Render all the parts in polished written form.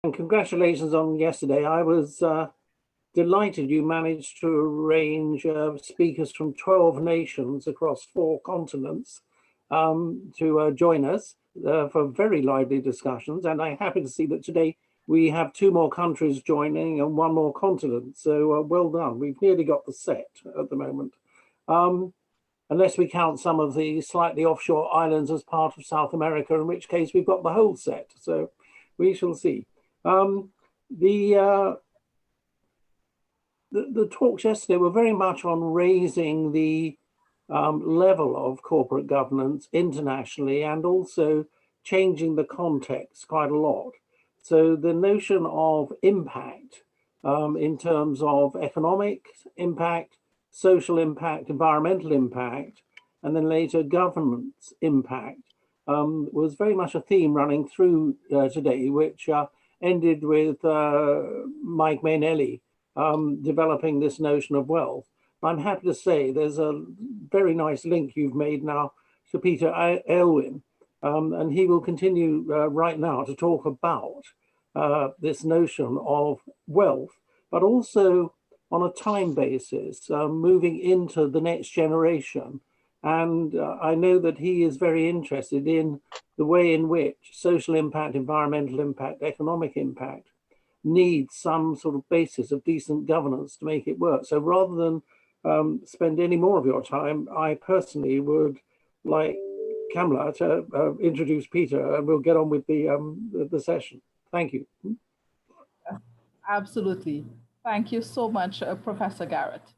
And congratulations on yesterday. I was delighted you managed to arrange speakers from 12 nations across 4 continents to join us for very lively discussions. And I'm happy to see that today we have 2 more countries joining and 1 more continent. So well done. We've nearly got the set at the moment. Unless we count some of the slightly offshore islands as part of South America, in which case we've got the whole set. So we shall see. The talks yesterday were very much on raising the level of corporate governance internationally and also changing the context quite a lot. So the notion of impact in terms of economic impact, social impact, environmental impact, and then later governance impact was very much a theme running through today, which ended with Mike Mainelli developing this notion of wealth. I'm happy to say there's a very nice link you've made now to Peter Aylwin, and he will continue right now to talk about this notion of wealth, but also on a time basis, moving into the next generation. And I know that he is very interested in the way in which social impact, environmental impact, economic impact needs some sort of basis of decent governance to make it work. So rather than spend any more of your time, I personally would like Kamla to introduce Peter, and we'll get on with the session. Thank you. Absolutely. Thank you so much, Professor Garratt.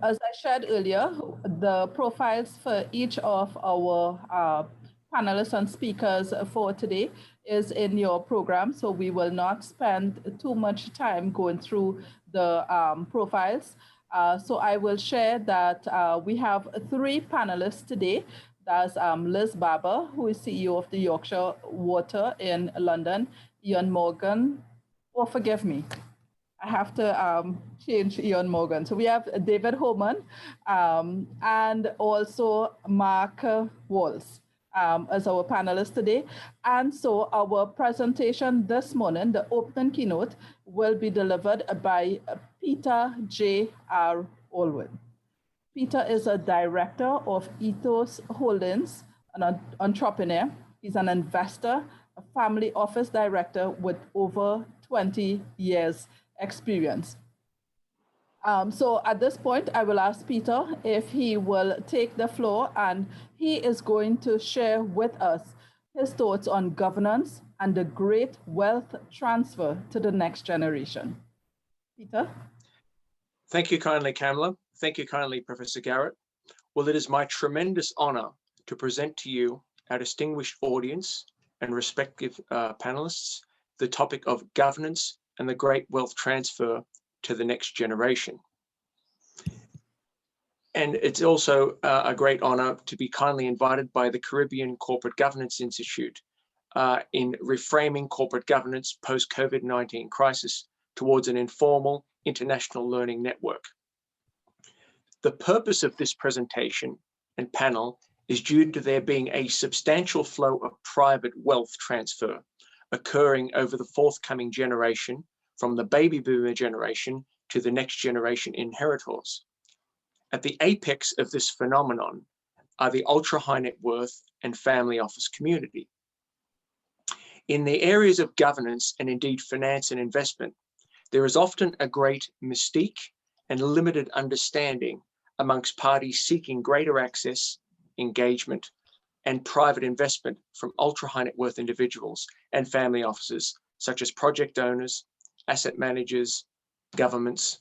As I shared earlier, the profiles for each of our panelists and speakers for today is in your program, so we will not spend too much time going through the profiles. So I will share that we have 3 panelists today. That's Liz Barber, who is CEO of the Yorkshire Water in London, Ian Morgan, forgive me, I have to change Ian Morgan. So we have David Homan and also Mark Walls as our panelists today. And so our presentation this morning, the opening keynote, will be delivered by Peter J.R. Aylwin. Peter is a director of Aetos Holdings, an entrepreneur. He's an investor, a family office director with over 20 years experience. So at this point, I will ask Peter if he will take the floor, and he is going to share with us his thoughts on governance and the great wealth transfer to the next generation. Peter? Thank you kindly, Kamla. Thank you kindly, Professor Garratt. Well, it is my tremendous honor to present to you, our distinguished audience and respective panelists, the topic of governance and the great wealth transfer to the next generation. And it's also a great honor to be kindly invited by the Caribbean Corporate Governance Institute in reframing corporate governance post-COVID-19 crisis towards an informal international learning network. The purpose of this presentation and panel is due to there being a substantial flow of private wealth transfer occurring over the forthcoming generation, from the baby boomer generation to the next generation inheritors. At the apex of this phenomenon are the ultra high net worth and family office community. In the areas of governance and indeed finance and investment, there is often a great mystique and limited understanding amongst parties seeking greater access, engagement, and private investment from ultra high net worth individuals and family offices, such as project owners, asset managers, governments,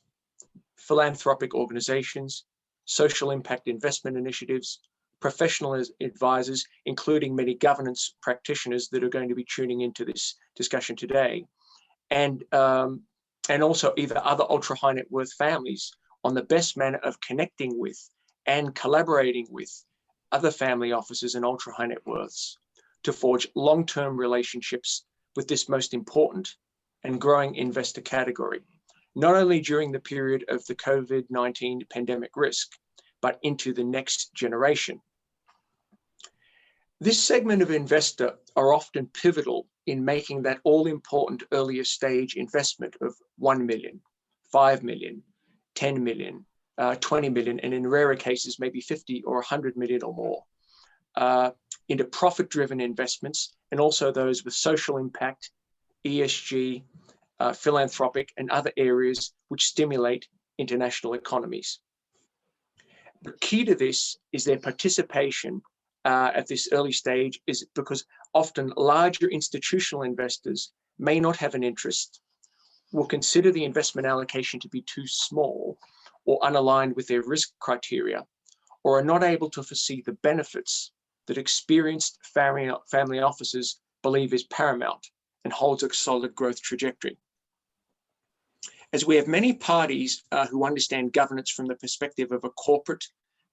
philanthropic organizations, social impact investment initiatives, professional advisors, including many governance practitioners that are going to be tuning into this discussion today, and also either other ultra high net worth families on the best manner of connecting with and collaborating with other family offices and ultra high net worths to forge long-term relationships with this most important and growing investor category, not only during the period of the COVID-19 pandemic risk, but into the next generation. This segment of investor are often pivotal in making that all-important earlier stage investment of 1 million, 5 million, 10 million, 20 million, and in rarer cases, maybe 50 or 100 million or more, into profit-driven investments, and also those with social impact, ESG, philanthropic, and other areas which stimulate international economies. The key to this is their participation at this early stage, is because often larger institutional investors may not have an interest, will consider the investment allocation to be too small or unaligned with their risk criteria, or are not able to foresee the benefits that experienced family offices believe is paramount and holds a solid growth trajectory. As we have many parties who understand governance from the perspective of a corporate,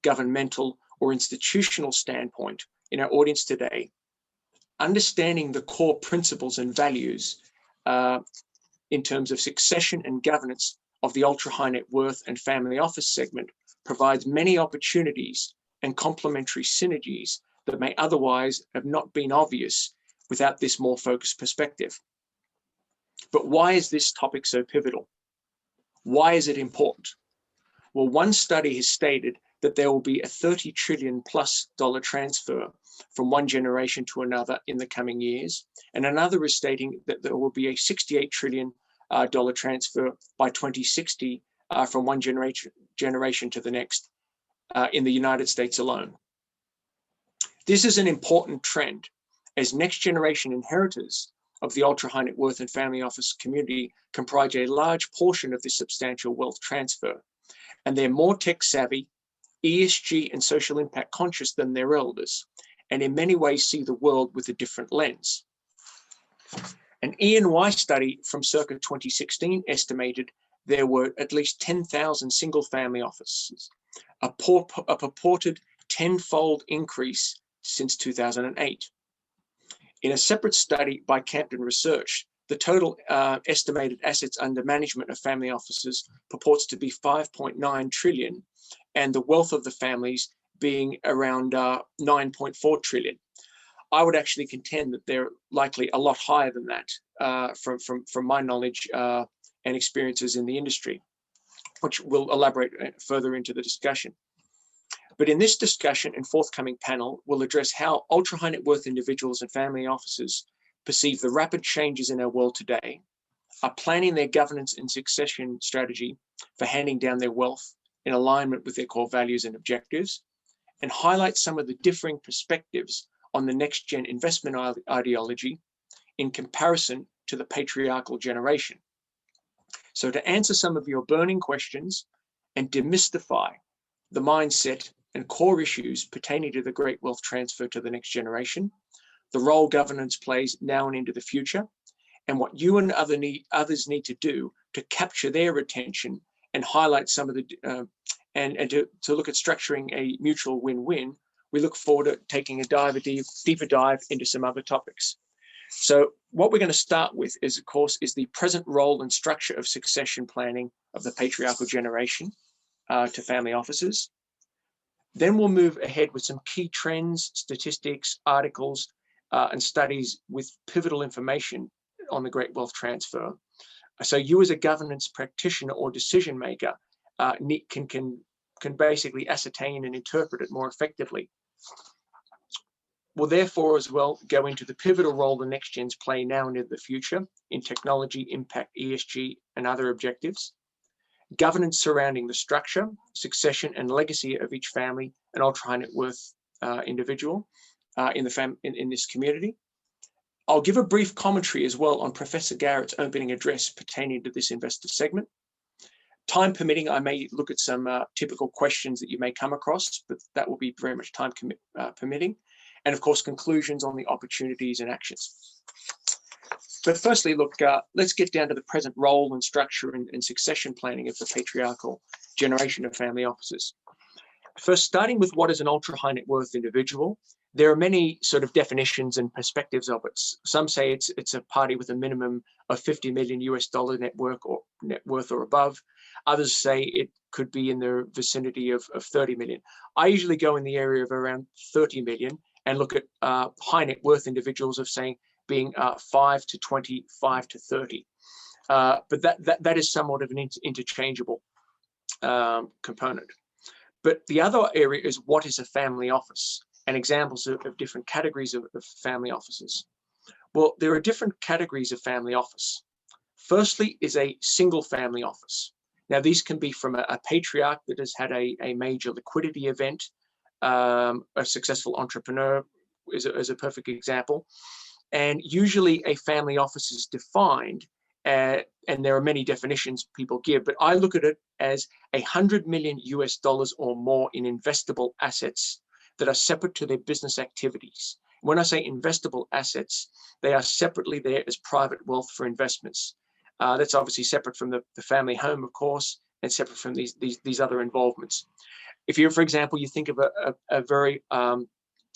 governmental, or institutional standpoint in our audience today, understanding the core principles and values in terms of succession and governance of the ultra high net worth and family office segment provides many opportunities and complementary synergies that may otherwise have not been obvious without this more focused perspective. But why is this topic so pivotal? Why is it important? Well, one study has stated that there will be a $30 trillion plus transfer from one generation to another in the coming years. And another is stating that there will be a $68 trillion transfer by 2060 from one generation to the next in the United States alone. This is an important trend, as next generation inheritors of the ultra high net worth and family office community comprise a large portion of this substantial wealth transfer, and they're more tech savvy, ESG and social impact conscious than their elders, and in many ways see the world with a different lens. An E&Y study from circa 2016 estimated there were at least 10,000 single family offices, a purported 10-fold increase since 2008. In a separate study by Camden Research, the total estimated assets under management of family offices purports to be 5.9 trillion, and the wealth of the families being around 9.4 trillion. I would actually contend that they're likely a lot higher than that from my knowledge and experiences in the industry, which we'll elaborate further into the discussion. But in this discussion and forthcoming panel, we'll address how ultra high net worth individuals and family offices perceive the rapid changes in our world today, are planning their governance and succession strategy for handing down their wealth in alignment with their core values and objectives, and highlight some of the differing perspectives on the next gen investment ideology in comparison to the patriarchal generation. So to answer some of your burning questions and demystify the mindset and core issues pertaining to the great wealth transfer to the next generation, the role governance plays now and into the future, and what you and others need to do to capture their attention and highlight some of the, and to look at structuring a mutual win-win, we look forward to taking a deeper dive into some other topics. So what we're going to start with is, of course, is the present role and structure of succession planning of the patriarchal generation to family offices. Then we'll move ahead with some key trends, statistics, articles, and studies with pivotal information on the great wealth transfer. So you as a governance practitioner or decision maker can basically ascertain and interpret it more effectively. We'll therefore as well go into the pivotal role the next gens play now and in the future in technology, impact, ESG, and other objectives. Governance surrounding the structure, succession, and legacy of each family and ultra high net worth individual in this community. I'll give a brief commentary as well on Professor Garratt's opening address pertaining to this investor segment. Time permitting, I may look at some typical questions that you may come across, but that will be very much time permitting. And of course, conclusions on the opportunities and actions. But firstly, look, let's get down to the present role and structure and succession planning of the patriarchal generation of family offices. First, starting with what is an ultra high net worth individual, there are many sort of definitions and perspectives of it. Some say it's a party with a minimum of 50 million US dollar net worth or above. Others say it could be in the vicinity of 30 million. I usually go in the area of around 30 million and look at high net worth individuals of saying being 5 to 20, 5 to 30. But that is somewhat of an interchangeable component. But the other area is what is a family office, and examples of different categories of family offices. Well, there are different categories of family office. Firstly is a single family office. Now, these can be from a patriarch that has had a major liquidity event. A successful entrepreneur is a perfect example. And usually a family office is defined, and there are many definitions people give, but I look at it as $100 million US or more in investable assets that are separate to their business activities. When I say investable assets, they are separately there as private wealth for investments. That's obviously separate from the family home, of course, and separate from these other involvements. If you, for example, you think of a very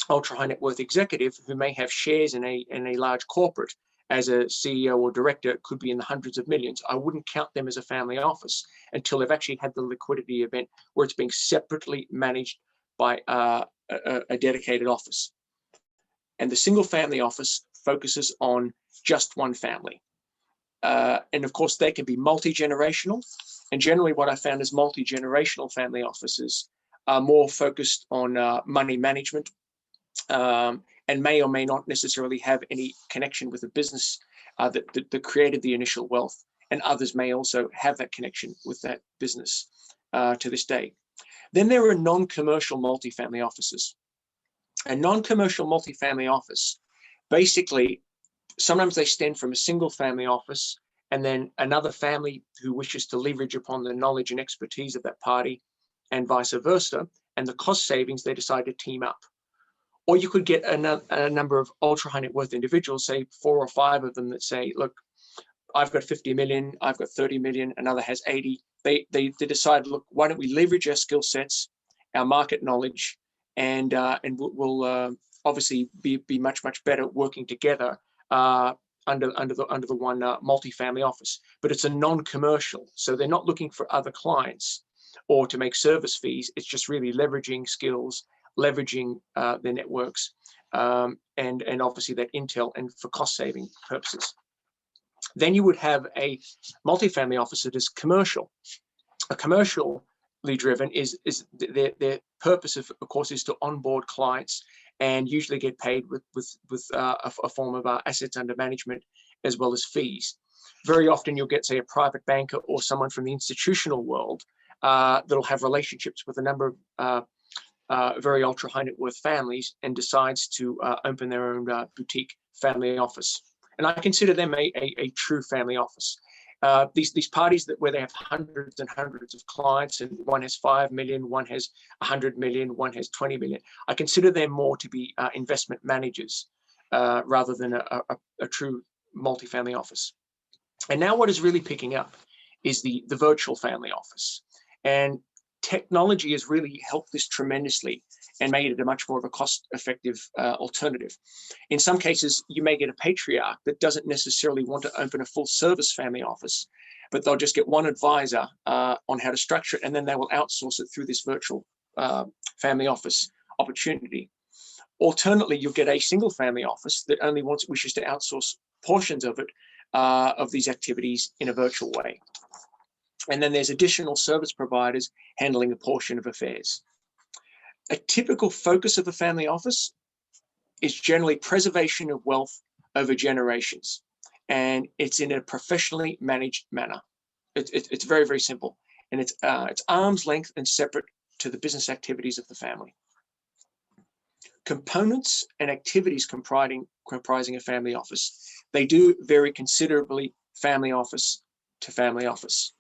ultra high net worth executive who may have shares in a large corporate as a CEO or director, it could be in the hundreds of millions. I wouldn't count them as a family office until they've actually had the liquidity event where it's being separately managed by a dedicated office. And the single family office focuses on just one family. And of course, they can be multi-generational. And generally what I found is multi-generational family offices are more focused on money management, and may or may not necessarily have any connection with the business that created the initial wealth. And others may also have that connection with that business to this day. Then there are non-commercial multifamily offices. A non-commercial multifamily office, basically, sometimes they stem from a single family office and then another family who wishes to leverage upon the knowledge and expertise of that party and vice versa. And the cost savings, they decide to team up. Or you could get a number of ultra high net worth individuals, say 4 or 5 of them, that say, look, I've got 50 million, I've got 30 million, another has 80. They decide, look, why don't we leverage our skill sets, our market knowledge, and we'll obviously be much better working together under the one multi-family office. But it's a non-commercial, so they're not looking for other clients or to make service fees. It's just really leveraging skills, leveraging their networks, and obviously that intel, and for cost saving purposes. Then you would have a multifamily office that is commercial. A commercially driven is their purpose, of course, is to onboard clients and usually get paid with a form of assets under management as well as fees. Very often you'll get, say, a private banker or someone from the institutional world that'll have relationships with a number of very ultra high net worth families and decides to open their own boutique family office. And I consider them a true family office. These parties where they have hundreds and hundreds of clients, and one has 5 million, one has 100 million, one has 20 million. I consider them more to be investment managers rather than a true multifamily office. And now what is really picking up is the virtual family office. And technology has really helped this tremendously and made it a much more of a cost-effective alternative. In some cases, you may get a patriarch that doesn't necessarily want to open a full-service family office, but they'll just get one advisor on how to structure it, and then they will outsource it through this virtual family office opportunity. Alternately, you'll get a single family office that only wishes to outsource portions of it, of these activities in a virtual way. And then there's additional service providers handling a portion of affairs. A typical focus of a family office is generally preservation of wealth over generations. And it's in a professionally managed manner. It's very, very simple. And it's arm's length and separate to the business activities of the family. Components and activities comprising a family office, they do vary considerably family office to family office.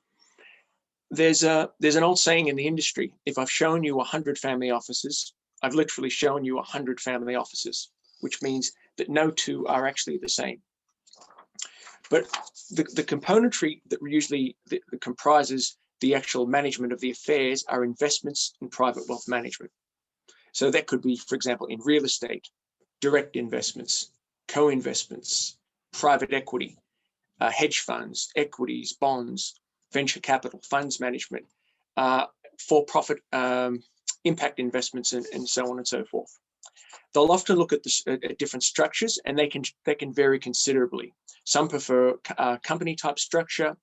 There's an old saying in the industry: if I've shown you 100 family offices, I've literally shown you 100 family offices, which means that no two are actually the same. But the componentry that usually comprises the actual management of the affairs are investments in private wealth management. So that could be, for example, in real estate, direct investments, co-investments, private equity, hedge funds, equities, bonds, venture capital, funds management, for-profit impact investments, and so on and so forth. They'll often look at, at different structures, and they can vary considerably. Some prefer company type structure,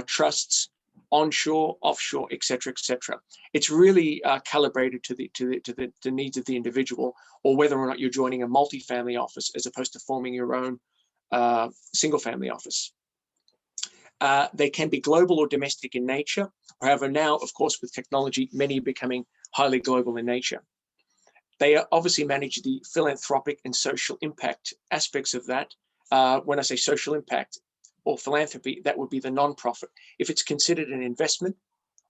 trusts, onshore, offshore, etc., etc. It's really calibrated to the needs of the individual, or whether or not you're joining a multi-family office as opposed to forming your own single-family office. They can be global or domestic in nature. However, now, of course, with technology, many are becoming highly global in nature. They obviously manage the philanthropic and social impact aspects of that. When I say social impact or philanthropy, that would be the non-profit. If it's considered an investment,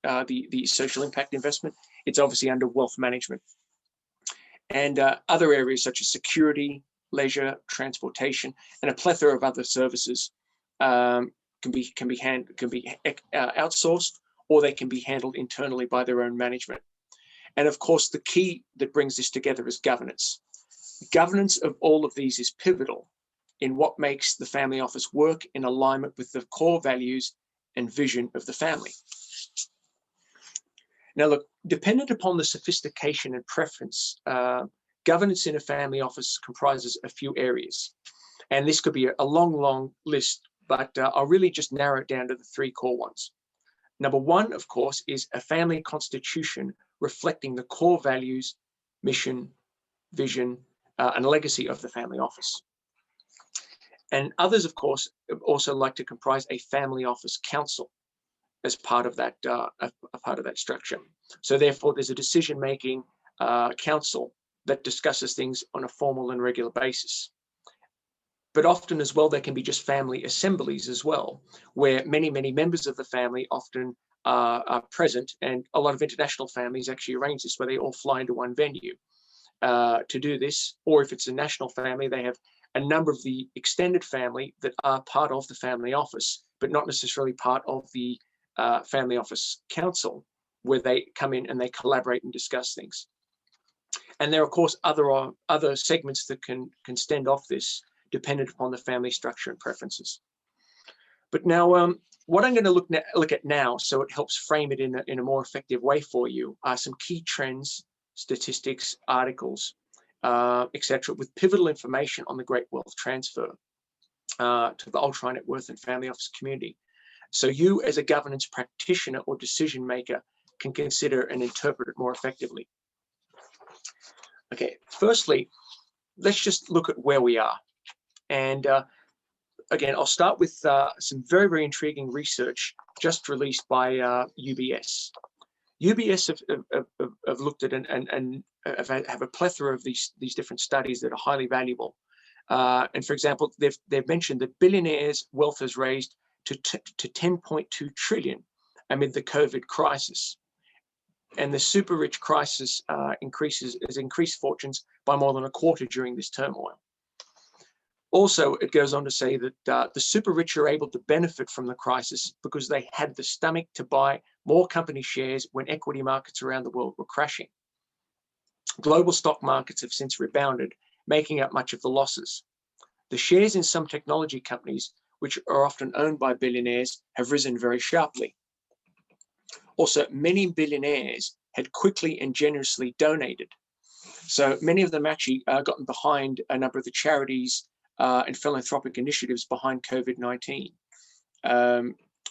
the social impact investment, it's obviously under wealth management. And other areas such as security, leisure, transportation, and a plethora of other services can be outsourced, or they can be handled internally by their own management. And of course, the key that brings this together is governance. Governance of all of these is pivotal in what makes the family office work in alignment with the core values and vision of the family. Now, look, dependent upon the sophistication and preference, governance in a family office comprises a few areas. And this could be a long list, but I'll really just narrow it down to the three core ones. Number one, of course, is a family constitution reflecting the core values, mission, vision, and legacy of the family office. And others, of course, also like to comprise a family office council as part of that structure. So therefore, there's a decision-making council that discusses things on a formal and regular basis. But often as well, there can be just family assemblies as well, where many members of the family often are present, and a lot of international families actually arrange this, where they all fly into one venue to do this. Or if it's a national family, they have a number of the extended family that are part of the family office, but not necessarily part of the family office council, where they come in and they collaborate and discuss things. And there are, of course, other segments that can stand off this, dependent upon the family structure and preferences. But now, what I'm going to look at now, so it helps frame it in a more effective way for you, are some key trends, statistics, articles, etc., with pivotal information on the great wealth transfer to the ultra net worth and family office community. So you, as a governance practitioner or decision maker, can consider and interpret it more effectively. Okay, firstly, let's just look at where we are. And again, I'll start with some very intriguing research just released by UBS. UBS have looked at and have a plethora of these different studies that are highly valuable. And for example, they've mentioned that billionaires' wealth has raised to 10.2 trillion amid the COVID crisis. And the super rich crisis has increased fortunes by more than a quarter during this turmoil. Also, it goes on to say that the super rich are able to benefit from the crisis because they had the stomach to buy more company shares when equity markets around the world were crashing. Global stock markets have since rebounded, making up much of the losses. The shares in some technology companies, which are often owned by billionaires, have risen very sharply. Also, many billionaires had quickly and generously donated. So many of them actually gotten behind a number of the charities and philanthropic initiatives behind COVID-19.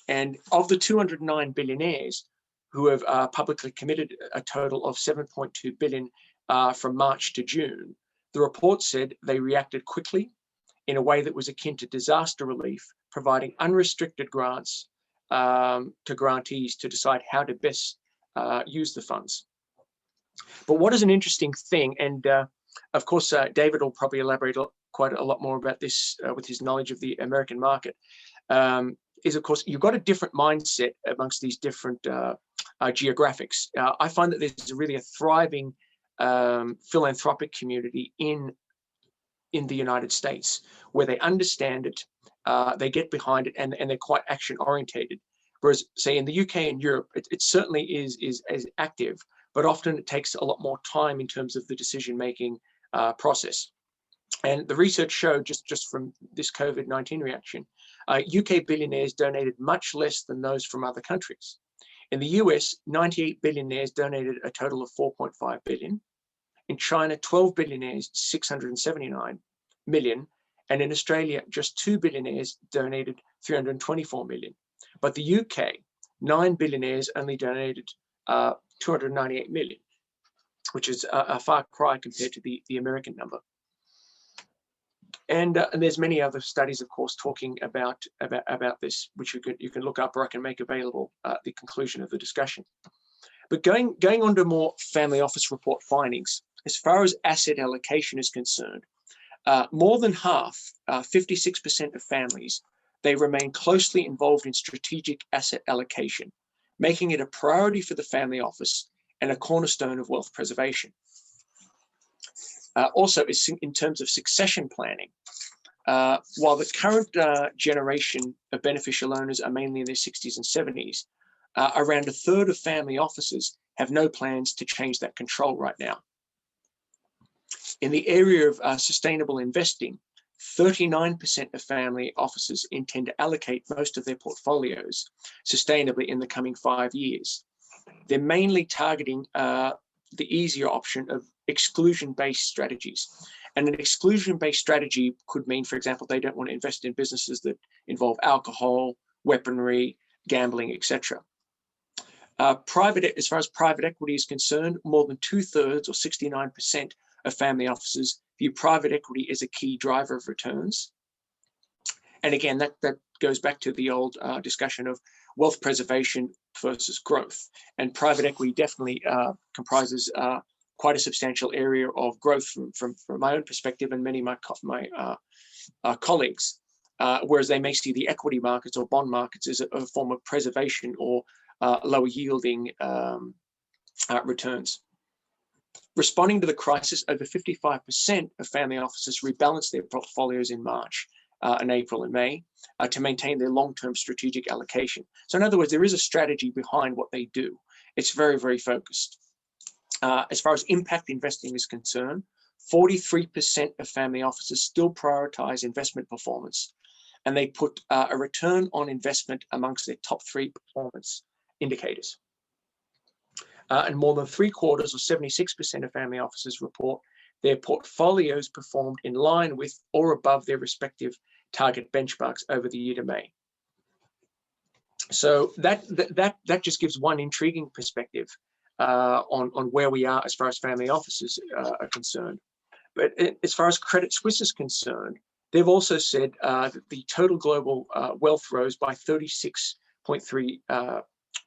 And of the 209 billionaires who have publicly committed a total of 7.2 billion from March to June, the report said they reacted quickly in a way that was akin to disaster relief, providing unrestricted grants to grantees to decide how to best use the funds. But what is an interesting thing, and of course, David will probably elaborate quite a lot more about this with his knowledge of the American market, is of course, you've got a different mindset amongst these different geographics. I find that there's really a thriving philanthropic community in the United States, where they understand it, they get behind it, and they're quite action orientated. Whereas, say, in the UK and Europe, it certainly is as active, but often it takes a lot more time in terms of the decision-making process. And the research showed, just from this COVID-19 reaction, UK billionaires donated much less than those from other countries. In the US, 98 billionaires donated a total of 4.5 billion. In China, 12 billionaires, 679 million. And in Australia, just 2 billionaires donated 324 million. But the UK, 9 billionaires only donated 298 million, which is a far cry compared to the American number. And there's many other studies, of course, talking about this, which you can look up, or I can make available at the conclusion of the discussion. But going on to more family office report findings, as far as asset allocation is concerned, more than half, 56% of families, they remain closely involved in strategic asset allocation, making it a priority for the family office and a cornerstone of wealth preservation. Also, in terms of succession planning, while the current generation of beneficial owners are mainly in their 60s and 70s, around a third of family offices have no plans to change that control right now. In the area of sustainable investing, 39% of family offices intend to allocate most of their portfolios sustainably in the coming 5 years. They're mainly targeting the easier option of exclusion-based strategies. And an exclusion-based strategy could mean, for example, they don't want to invest in businesses that involve alcohol, weaponry, gambling, etc. As far as private equity is concerned, more than 2/3 or 69% of family offices view private equity as a key driver of returns. And again, that goes back to the old discussion of wealth preservation versus growth. And private equity definitely comprises quite a substantial area of growth from my own perspective and many of my colleagues, whereas they may see the equity markets or bond markets as a form of preservation or lower yielding returns. Responding to the crisis, over 55% of family offices rebalanced their portfolios in March and April and May to maintain their long-term strategic allocation. So in other words, there is a strategy behind what they do. It's very, very focused. As far as impact investing is concerned, 43% of family offices still prioritize investment performance, and they put a return on investment amongst their top 3 performance indicators. And more than 3/4 or 76% of family offices report their portfolios performed in line with or above their respective target benchmarks over the year to May. So that just gives one intriguing perspective on where we are as far as family offices are concerned. But as far as Credit Suisse is concerned, they've also said that the total global wealth rose by 36.3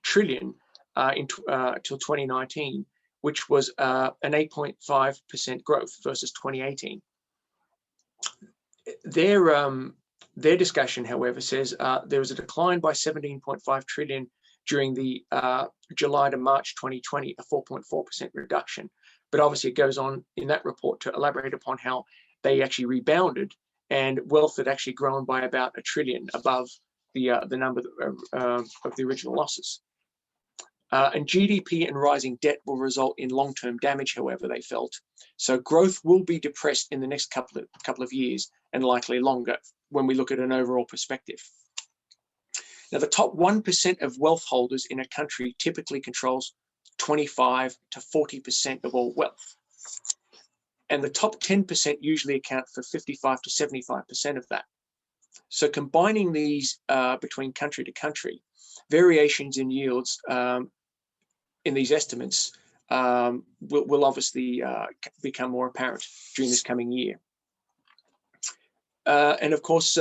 trillion until 2019, which was an 8.5% growth versus 2018. Their discussion, however, says there was a decline by 17.5 trillion during the July to March 2020, a 4.4% reduction. But obviously it goes on in that report to elaborate upon how they actually rebounded and wealth had actually grown by about 1 trillion above the number of the original losses. And GDP and rising debt will result in long-term damage, however, they felt. So growth will be depressed in the next couple of years and likely longer when we look at an overall perspective. Now, the top 1% of wealth holders in a country typically controls 25 to 40% of all wealth. And the top 10% usually account for 55 to 75% of that. So combining these between country to country, variations in yields in these estimates will obviously become more apparent during this coming year. And of course,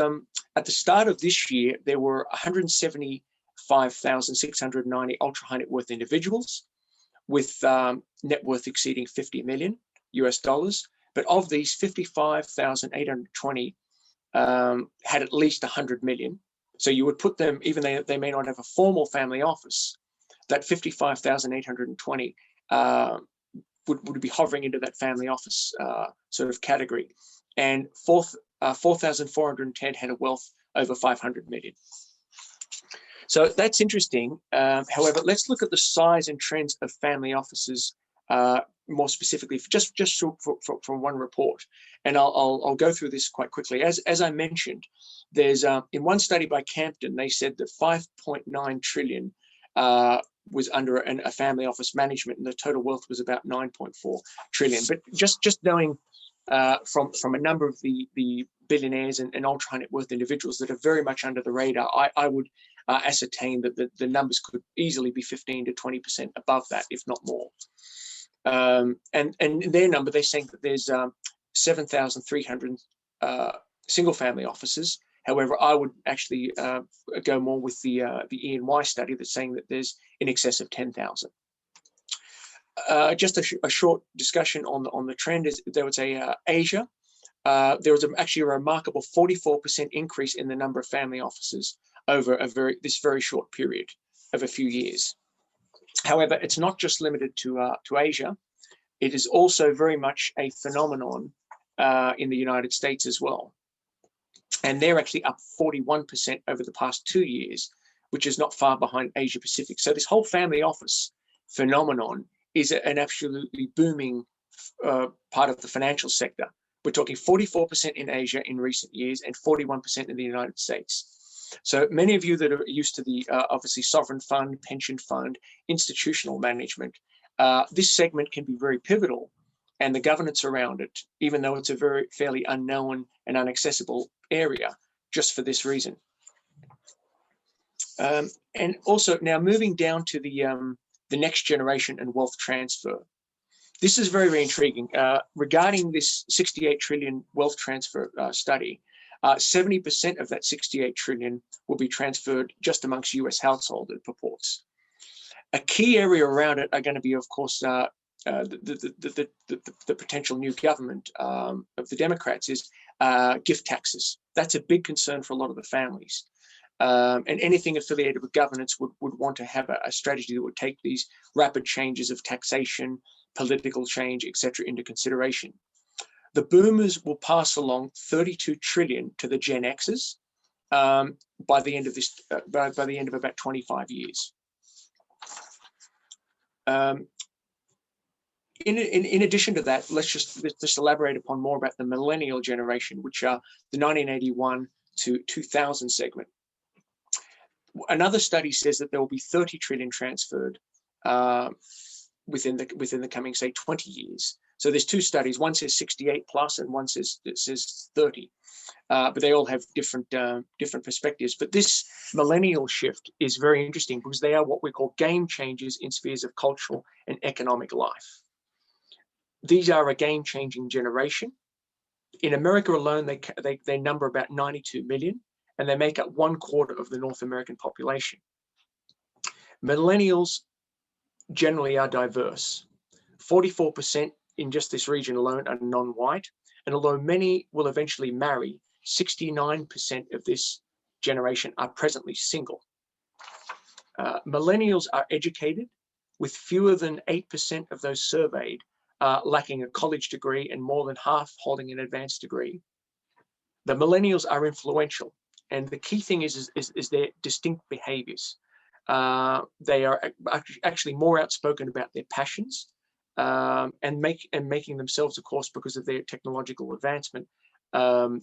at the start of this year, there were 175,690 ultra high net worth individuals with net worth exceeding $50 million US. But of these, 55,820 had at least 100 million. So you would put them, even though they may not have a formal family office, that 55,820 would be hovering into that family office sort of category. And 4,410 had a wealth over 500 million. So that's interesting. However, let's look at the size and trends of family offices more specifically, just from one report. And I'll go through this quite quickly. As I mentioned, there's in one study by Campton, they said that 5.9 trillion was under a family office management, and the total wealth was about 9.4 trillion. But just knowing from a number of the billionaires and ultra high net worth individuals that are very much under the radar, I would ascertain that the numbers could easily be 15 to 20% above that, if not more. And their number, they're saying that there's 7,300 single family offices. However, I would actually go more with the E&Y study that's saying that there's in excess of 10,000. Just a short discussion on the trend is there was Asia. There was actually a remarkable 44% increase in the number of family offices over this very short period of a few years. However, it's not just limited to Asia. It is also very much a phenomenon in the United States as well. And they're actually up 41% over the past 2 years, which is not far behind Asia Pacific. So this whole family office phenomenon is an absolutely booming part of the financial sector. We're talking 44% in Asia in recent years and 41% in the United States. So many of you that are used to the obviously sovereign fund, pension fund, institutional management, this segment can be very pivotal, and the governance around it, even though it's a fairly unknown and inaccessible area, just for this reason. And also now moving down to the next generation and wealth transfer. This is very, very intriguing. Regarding this 68 trillion wealth transfer study, 70% of that 68 trillion will be transferred just amongst US households, it purports. A key area around it are going to be, of course, the potential new government of the Democrats is gift taxes. That's a big concern for a lot of the families. And anything affiliated with governance would want to have a strategy that would take these rapid changes of taxation, political change, etc., into consideration. The boomers will pass along 32 trillion to the Gen Xers by the end of this, by the end of about 25 years. In addition to that, let's just elaborate upon more about the Millennial Generation, which are the 1981 to 2000 segment. Another study says that there will be 30 trillion transferred within the coming, say, 20 years. So there's two studies. One says 68 plus, and one says 30. But they all have different perspectives. But this millennial shift is very interesting because they are what we call game changers in spheres of cultural and economic life. These are a game-changing generation. In America alone, they number about 92 million, and they make up 1/4 of the North American population. Millennials generally are diverse. 44% in just this region alone are non-white, and although many will eventually marry, 69% of this generation are presently single. Millennials are educated, with fewer than 8% of those surveyed lacking a college degree and more than half holding an advanced degree. The millennials are influential, and the key thing is their distinct behaviors. They are actually more outspoken about their passions and making themselves, of course, because of their technological advancement, very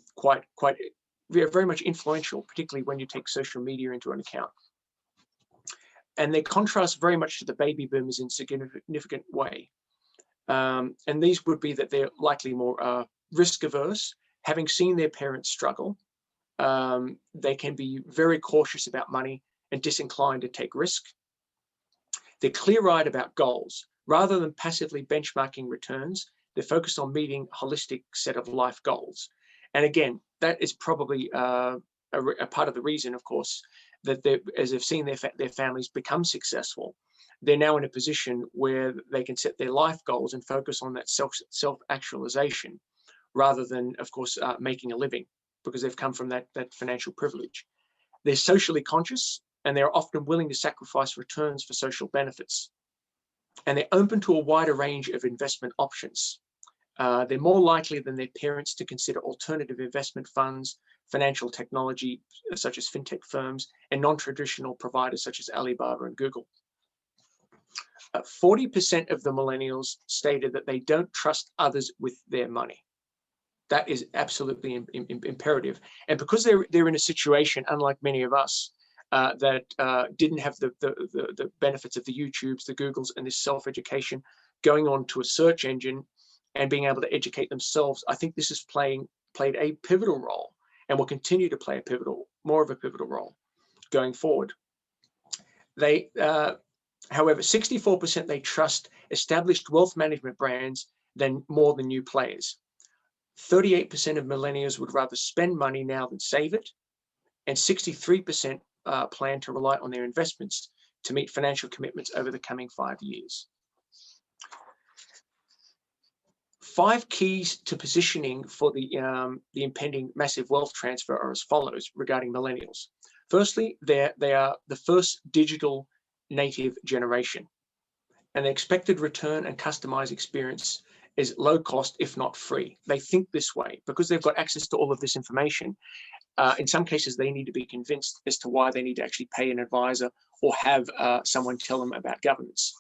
much influential, particularly when you take social media into an account. And they contrast very much to the baby boomers in a significant way. And these would be that they're likely more risk averse, having seen their parents struggle. They can be very cautious about money and disinclined to take risk. They're clear-eyed about goals. Rather than passively benchmarking returns, they're focused on meeting a holistic set of life goals. And again, that is probably a part of the reason, of course, that as they've seen their families become successful, they're now in a position where they can set their life goals and focus on that self-actualization rather than, of course, making a living, because they've come from that financial privilege. They're socially conscious, and they're often willing to sacrifice returns for social benefits. And they're open to a wider range of investment options. They're more likely than their parents to consider alternative investment funds, financial technology, such as fintech firms, and non-traditional providers such as Alibaba and Google. 40% of the millennials stated that they don't trust others with their money. That is absolutely imperative. And because they're in a situation, unlike many of us, that didn't have the benefits of the YouTubes, the Googles, and this self-education, going on to a search engine and being able to educate themselves. I think this has played a pivotal role and will continue to play more of a pivotal role going forward. They, however, 64% they trust established wealth management brands more than new players. 38% of millennials would rather spend money now than save it, and 63% plan to rely on their investments to meet financial commitments over the coming 5 years. 5 keys to positioning for the impending massive wealth transfer are as follows regarding millennials. Firstly, they are the first digital native generation, and the expected return and customized experience is low cost, if not free. They think this way because they've got access to all of this information. In some cases, they need to be convinced as to why they need to actually pay an advisor or have someone tell them about governance.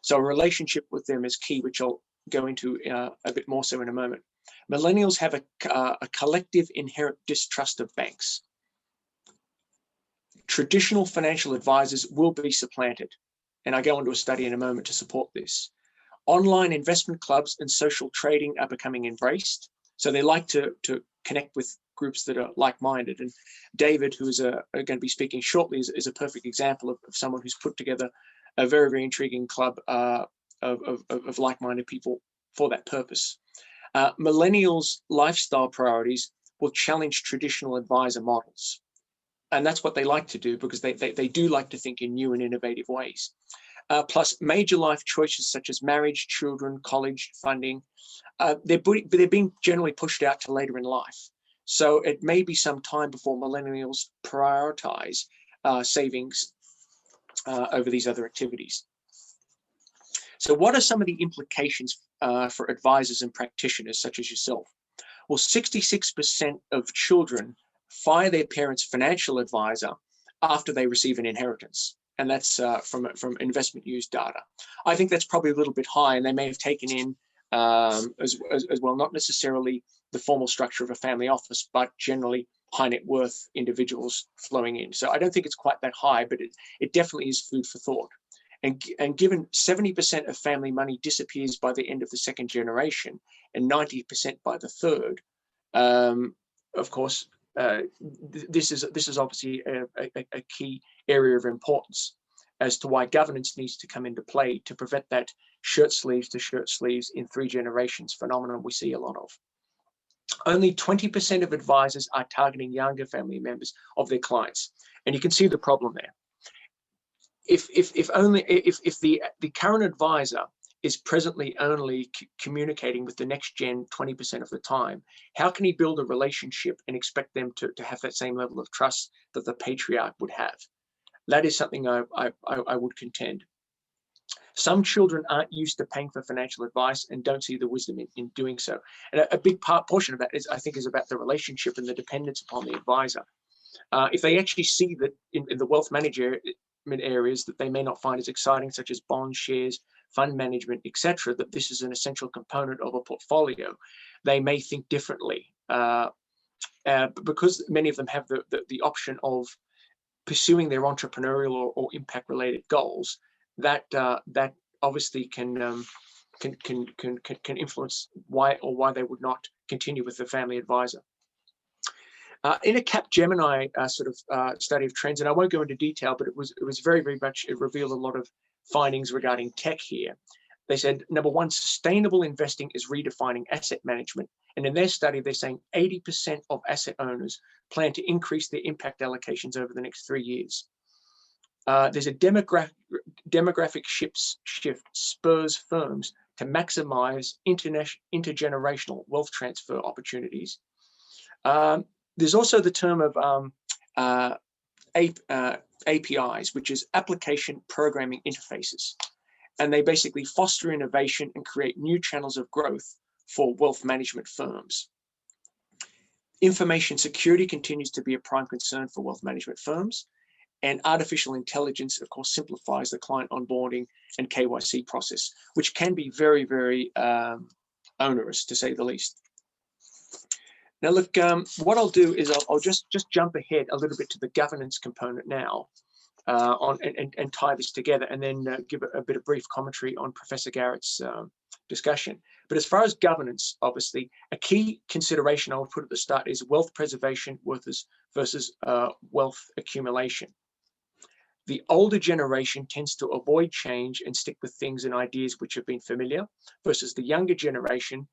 So a relationship with them is key, which I'll go into a bit more so in a moment. Millennials have a collective inherent distrust of banks. Traditional financial advisors will be supplanted, and I go into a study in a moment to support this. Online investment clubs and social trading are becoming embraced, so they like to connect with groups that are like-minded. And David, who is going to be speaking shortly, is a perfect example of someone who's put together a very, very intriguing club of like-minded people for that purpose. Millennials' lifestyle priorities will challenge traditional advisor models. And that's what they like to do because they do like to think in new and innovative ways. Plus major life choices such as marriage, children, college funding, they're being generally pushed out to later in life. So it may be some time before millennials prioritize savings over these other activities. So what are some of the implications for advisors and practitioners such as yourself? Well, 66% of children fire their parents' financial advisor after they receive an inheritance. And that's from investment use data. I think that's probably a little bit high, and they may have taken in as well, not necessarily the formal structure of a family office, but generally high net worth individuals flowing in. So I don't think it's quite that high, but it definitely is food for thought. And given 70% of family money disappears by the end of the second generation and 90% by the third, of course, this is obviously a key area of importance as to why governance needs to come into play to prevent that shirt sleeves to shirt sleeves in 3 generations phenomenon we see a lot of. Only 20% of advisors are targeting younger family members of their clients, and you can see the problem there. If the current advisor is presently only communicating with the next gen 20% of the time, how can he build a relationship and expect them to have that same level of trust that the patriarch would have? That is something I would contend. Some children aren't used to paying for financial advice and don't see the wisdom in doing so. And a big portion of that is, I think, is about the relationship and the dependence upon the advisor. If they actually see that in the wealth management areas that they may not find as exciting, such as bonds, shares, fund management, etc., that this is an essential component of a portfolio, they may think differently. Because many of them have the option of pursuing their entrepreneurial or impact-related goals, that obviously can influence why they would not continue with the family advisor. In a Capgemini study of trends, and I won't go into detail, but it was very, very much, it revealed a lot of findings regarding tech here. They said, number one, sustainable investing is redefining asset management. And in their study, they're saying 80% of asset owners plan to increase their impact allocations over the next 3 years. There's a demographic shift spurs firms to maximize intergenerational wealth transfer opportunities. There's also the term of APIs, which is application programming interfaces. And they basically foster innovation and create new channels of growth for wealth management firms. Information security continues to be a prime concern for wealth management firms. And artificial intelligence, of course, simplifies the client onboarding and KYC process, which can be very, very onerous, to say the least. Now, look, what I'll do is I'll just jump ahead a little bit to the governance component now, and tie this together, and then give a bit of brief commentary on Professor Garratt's discussion. But as far as governance, obviously, a key consideration I would put at the start is wealth preservation versus wealth accumulation. The older generation tends to avoid change and stick with things and ideas which have been familiar, versus the younger generation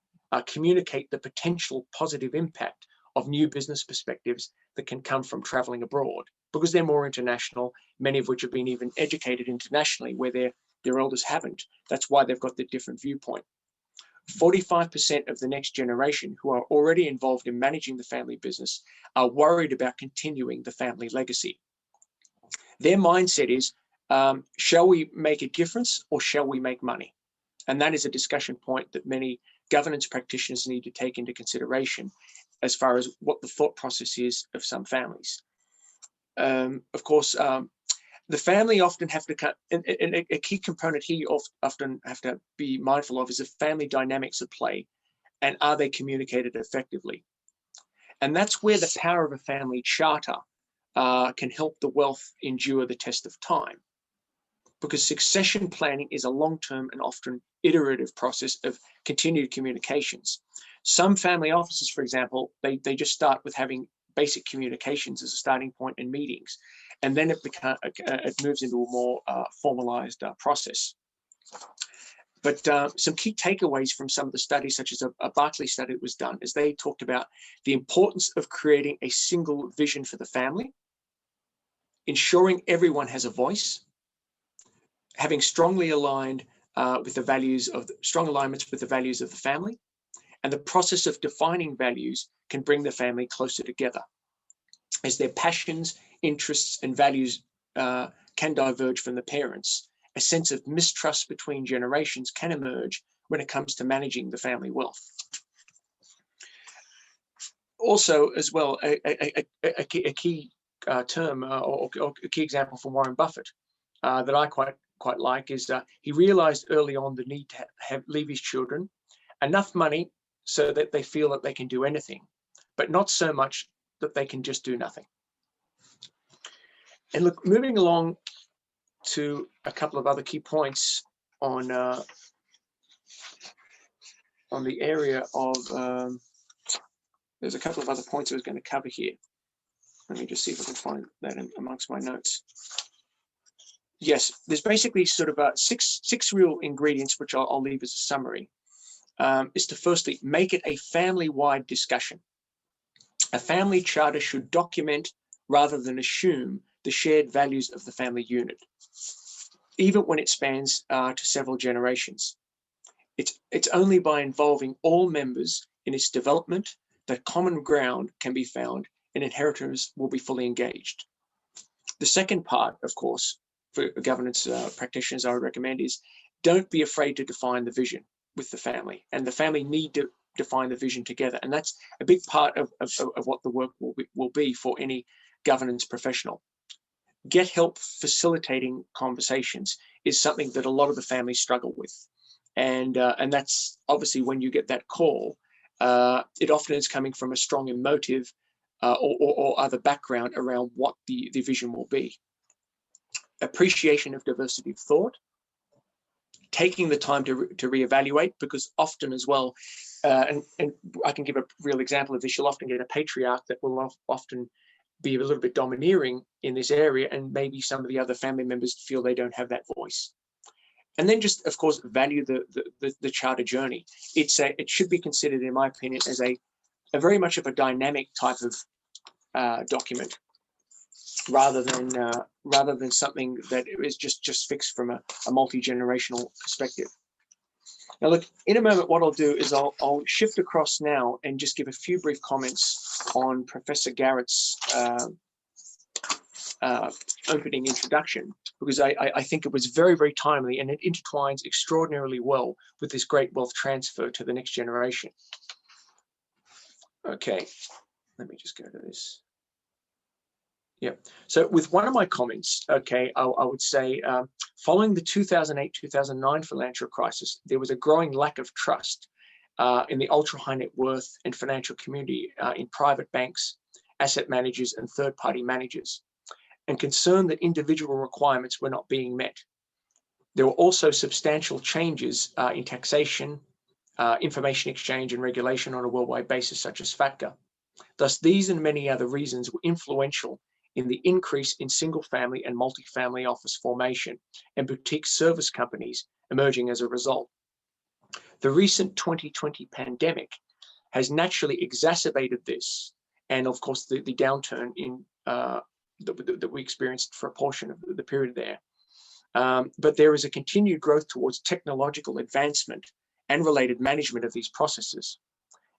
communicate the potential positive impact of new business perspectives that can come from traveling abroad, because they're more international, many of which have been even educated internationally where their elders haven't. That's why they've got the different viewpoint. 45% of the next generation who are already involved in managing the family business are worried about continuing the family legacy. Their mindset is, shall we make a difference or shall we make money? And that is a discussion point that many governance practitioners need to take into consideration as far as what the thought process is of some families. Of course, the family often have to cut, and a key component here you often have to be mindful of is the family dynamics at play, and are they communicated effectively? And that's where the power of a family charter can help the wealth endure the test of time, because succession planning is a long-term and often iterative process of continued communications. Some family offices, for example, they just start with having basic communications as a starting point in meetings, and then it moves into a more formalized process. But some key takeaways from some of the studies, such as a Barclay study that was done, is they talked about the importance of creating a single vision for the family, ensuring everyone has a voice, having strongly aligned with the values of strong alignments with the values of the family, and the process of defining values can bring the family closer together, as their passions, interests, and values can diverge from the parents. A sense of mistrust between generations can emerge when it comes to managing the family wealth. Also, as well, a key term or a key example from Warren Buffett that I quite like is he realized early on the need to leave his children enough money so that they feel that they can do anything, but not so much that they can just do nothing. And look, moving along to a couple of other key points on the area of, there's a couple of other points I was going to cover here. Let me just see if I can find that amongst my notes. Yes, there's basically sort of six real ingredients, which I'll leave as a summary, is to firstly make it a family-wide discussion. A family charter should document rather than assume the shared values of the family unit, even when it spans to several generations. It's only by involving all members in its development that common ground can be found and inheritors will be fully engaged. The second part, of course, for governance practitioners, I would recommend is don't be afraid to define the vision with the family, and the family need to define the vision together. And that's a big part of what the work will be for any governance professional. Get help facilitating conversations is something that a lot of the families struggle with. And that's obviously when you get that call, it often is coming from a strong emotive or other background around what the vision will be. Appreciation of diversity of thought, taking the time to reevaluate, because often as well, and I can give a real example of this, you'll often get a patriarch that will often be a little bit domineering in this area, and maybe some of the other family members feel they don't have that voice. And then just, of course, value the charter journey. It should be considered, in my opinion, as a very much of a dynamic type of document, rather than something that is just fixed from a multi-generational perspective. Now, look, in a moment, what I'll do is I'll shift across now and just give a few brief comments on Professor Garratt's opening introduction, because I think it was very, very timely, and it intertwines extraordinarily well with this great wealth transfer to the next generation. Okay, let me just go to this. Yeah, so with one of my comments, okay, I would say following the 2008-2009 financial crisis, there was a growing lack of trust in the ultra high net worth and financial community, in private banks, asset managers, and third-party managers, and concerned that individual requirements were not being met. There were also substantial changes in taxation, information exchange, and regulation on a worldwide basis, such as FATCA. Thus, these and many other reasons were influential in the increase in single-family and multi-family office formation and boutique service companies emerging as a result. The recent 2020 pandemic has naturally exacerbated this, and of course the downturn in that we experienced for a portion of the period there. But there is a continued growth towards technological advancement and related management of these processes.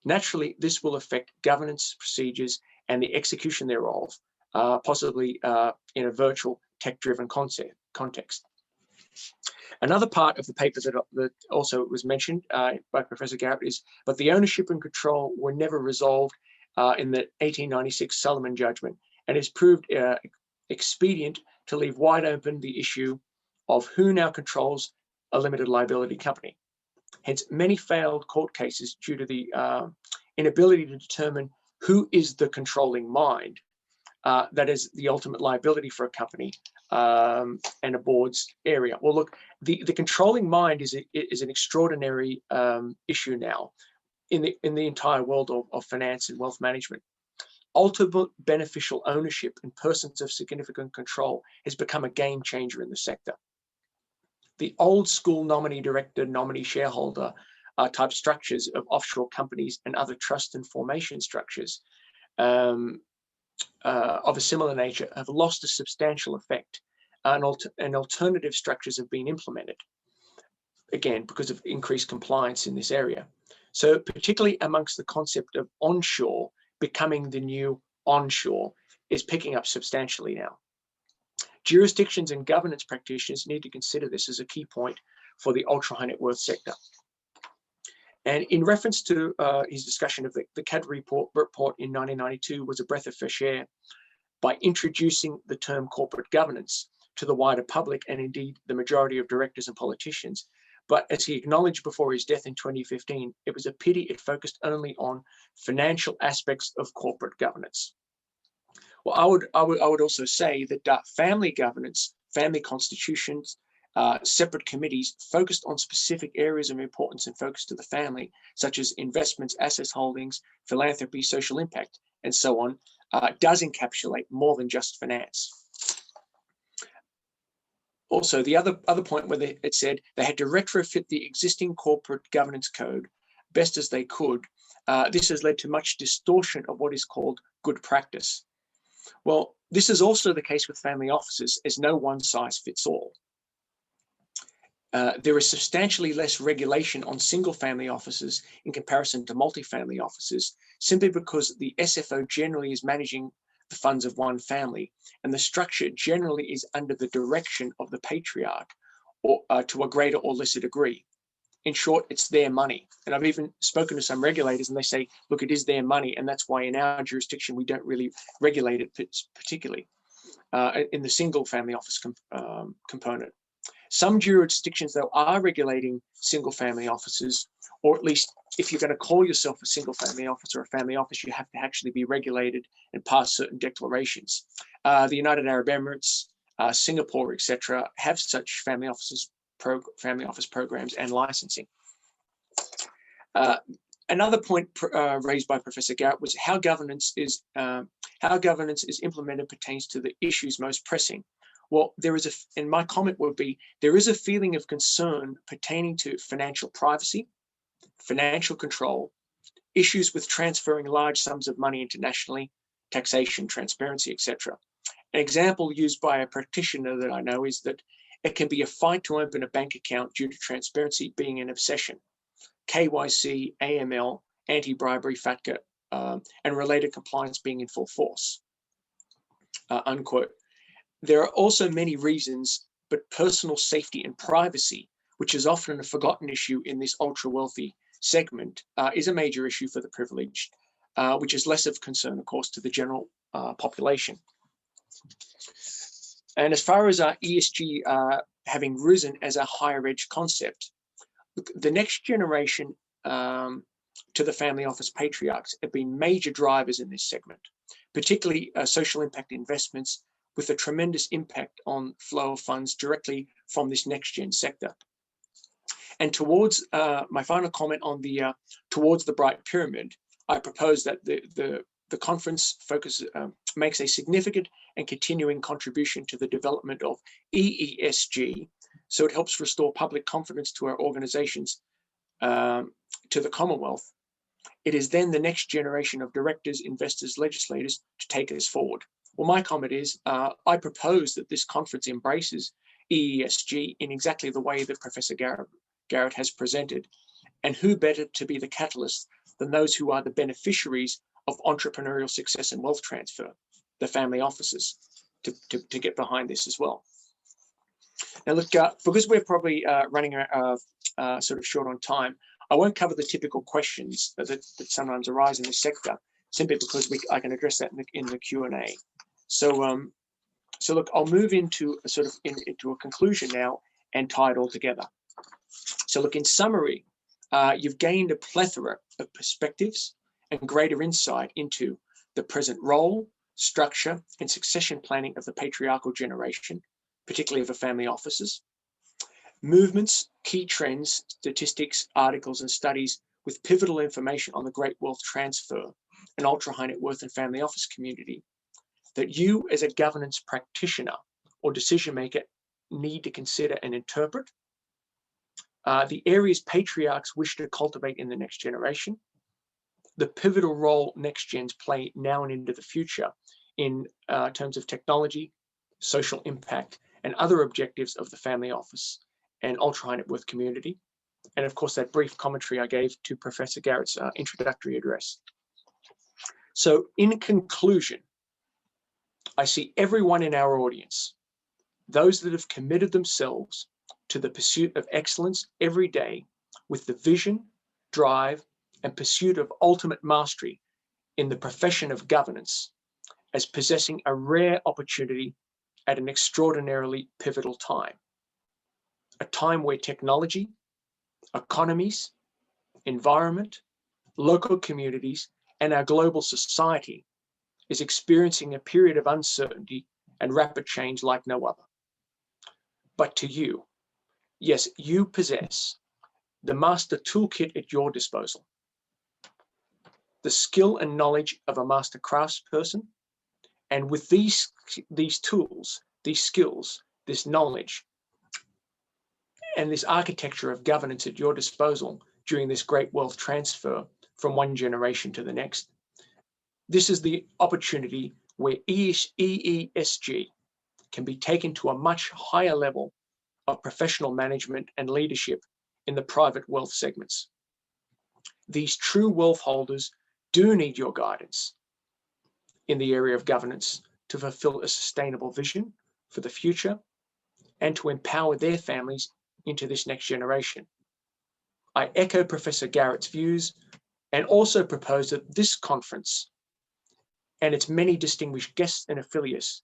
Naturally, this will affect governance procedures and the execution thereof, possibly in a virtual tech-driven context. Another part of the paper that also was mentioned by Professor Garratt is, but the ownership and control were never resolved in the 1896 Solomon judgment, and it's proved expedient to leave wide open the issue of who now controls a limited liability company. Hence, many failed court cases due to the inability to determine who is the controlling mind, that is the ultimate liability for a company and a board's area. Well, look, the controlling mind is an extraordinary issue now in the entire world of finance and wealth management. Ultimate beneficial ownership in persons of significant control has become a game changer in the sector. The old school nominee director, nominee shareholder type structures of offshore companies and other trust and formation structures of a similar nature have lost a substantial effect, and alternative structures have been implemented, again, because of increased compliance in this area. So particularly amongst the concept of onshore becoming the new onshore is picking up substantially now. Jurisdictions and governance practitioners need to consider this as a key point for the ultra high net worth sector. And in reference to his discussion of the CAD report in 1992 was a breath of fresh air by introducing the term corporate governance to the wider public and indeed the majority of directors and politicians. But as he acknowledged before his death in 2015, it was a pity it focused only on financial aspects of corporate governance. Well, I would also say that family governance, family constitutions, separate committees focused on specific areas of importance and focus to the family, such as investments, assets holdings, philanthropy, social impact, and so on, does encapsulate more than just finance. Also, the other point where it said they had to retrofit the existing corporate governance code best as they could. This has led to much distortion of what is called good practice. Well, this is also the case with family offices, as no one size fits all. There is substantially less regulation on single family offices in comparison to multifamily offices, simply because the SFO generally is managing the funds of one family, and the structure generally is under the direction of the patriarch, or to a greater or lesser degree. In short, it's their money. And I've even spoken to some regulators and they say, look, it is their money, and that's why in our jurisdiction we don't really regulate it particularly in the single family office component. Some jurisdictions, though, are regulating single family offices, or at least if you're going to call yourself a single family office or a family office, you have to actually be regulated and pass certain declarations. The United Arab Emirates, Singapore, etc., have such family office programs and licensing. Another point raised by Professor Garratt was how governance is implemented pertains to the issues most pressing. Well, and my comment would be, there is a feeling of concern pertaining to financial privacy, financial control, issues with transferring large sums of money internationally, taxation, transparency, etc. An example used by a practitioner that I know is that it can be a fight to open a bank account due to transparency being an obsession. KYC, AML, anti-bribery, FATCA, and related compliance being in full force, unquote. There are also many reasons, but personal safety and privacy, which is often a forgotten issue in this ultra-wealthy segment, is a major issue for the privileged, which is less of concern, of course, to the general population. And as far as our ESG having risen as a higher edge concept, the next generation to the family office patriarchs have been major drivers in this segment, particularly social impact investments with a tremendous impact on flow of funds directly from this next gen sector. And towards my final comment on the towards the bright pyramid, I propose that the conference makes a significant and continuing contribution to the development of EESG, so it helps restore public confidence to our organizations, to the Commonwealth. It is then the next generation of directors, investors, legislators to take us forward. Well, my comment is, I propose that this conference embraces EESG in exactly the way that Professor Garratt has presented, and who better to be the catalyst than those who are the beneficiaries of entrepreneurial success and wealth transfer, the family offices, to get behind this as well. Now look, because we're probably running sort of short on time, I won't cover the typical questions that sometimes arise in this sector, simply because I can address that in the Q&A. So, so look, I'll move into a sort of into a conclusion now and tie it all together. So look, in summary, you've gained a plethora of perspectives and greater insight into the present role, structure, and succession planning of the patriarchal generation, particularly for family offices, movements, key trends, statistics, articles, and studies with pivotal information on the great wealth transfer and ultra high net worth and family office community that you as a governance practitioner or decision maker need to consider and interpret, the areas patriarchs wish to cultivate in the next generation, the pivotal role next gens play now and into the future in terms of technology, social impact, and other objectives of the family office and ultra high net worth community. And of course, that brief commentary I gave to Professor Garratt's introductory address. So in conclusion, I see everyone in our audience, those that have committed themselves to the pursuit of excellence every day with the vision, drive, and pursuit of ultimate mastery in the profession of governance as possessing a rare opportunity at an extraordinarily pivotal time. A time where technology, economies, environment, local communities, and our global society is experiencing a period of uncertainty and rapid change like no other. But to you, yes, you possess the master toolkit at your disposal, the skill and knowledge of a master craftsperson, and with these tools, these skills, this knowledge, and this architecture of governance at your disposal during this great wealth transfer from one generation to the next, this is the opportunity where EESG can be taken to a much higher level of professional management and leadership in the private wealth segments. These true wealth holders do need your guidance in the area of governance to fulfill a sustainable vision for the future and to empower their families into this next generation. I echo Professor Garratt's views and also propose that this conference and its many distinguished guests and affiliates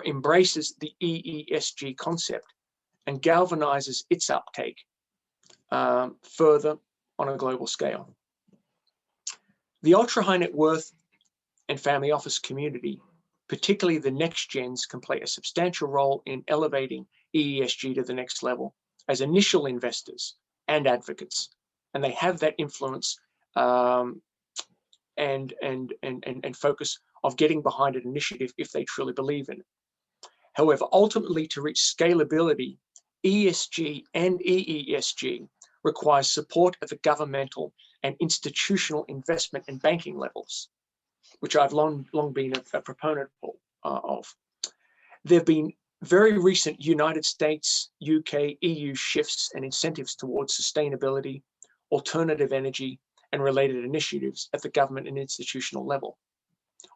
embraces the EESG concept and galvanizes its uptake further on a global scale. The ultra high net worth and family office community, particularly the next gens, can play a substantial role in elevating EESG to the next level as initial investors and advocates, and they have that influence and focus of getting behind an initiative if they truly believe in it. However, ultimately, to reach scalability, ESG and EESG requires support at the governmental and institutional investment and banking levels, which I've long been a proponent of. There have been very recent United States, UK, EU shifts and incentives towards sustainability, alternative energy, and related initiatives at the government and institutional level.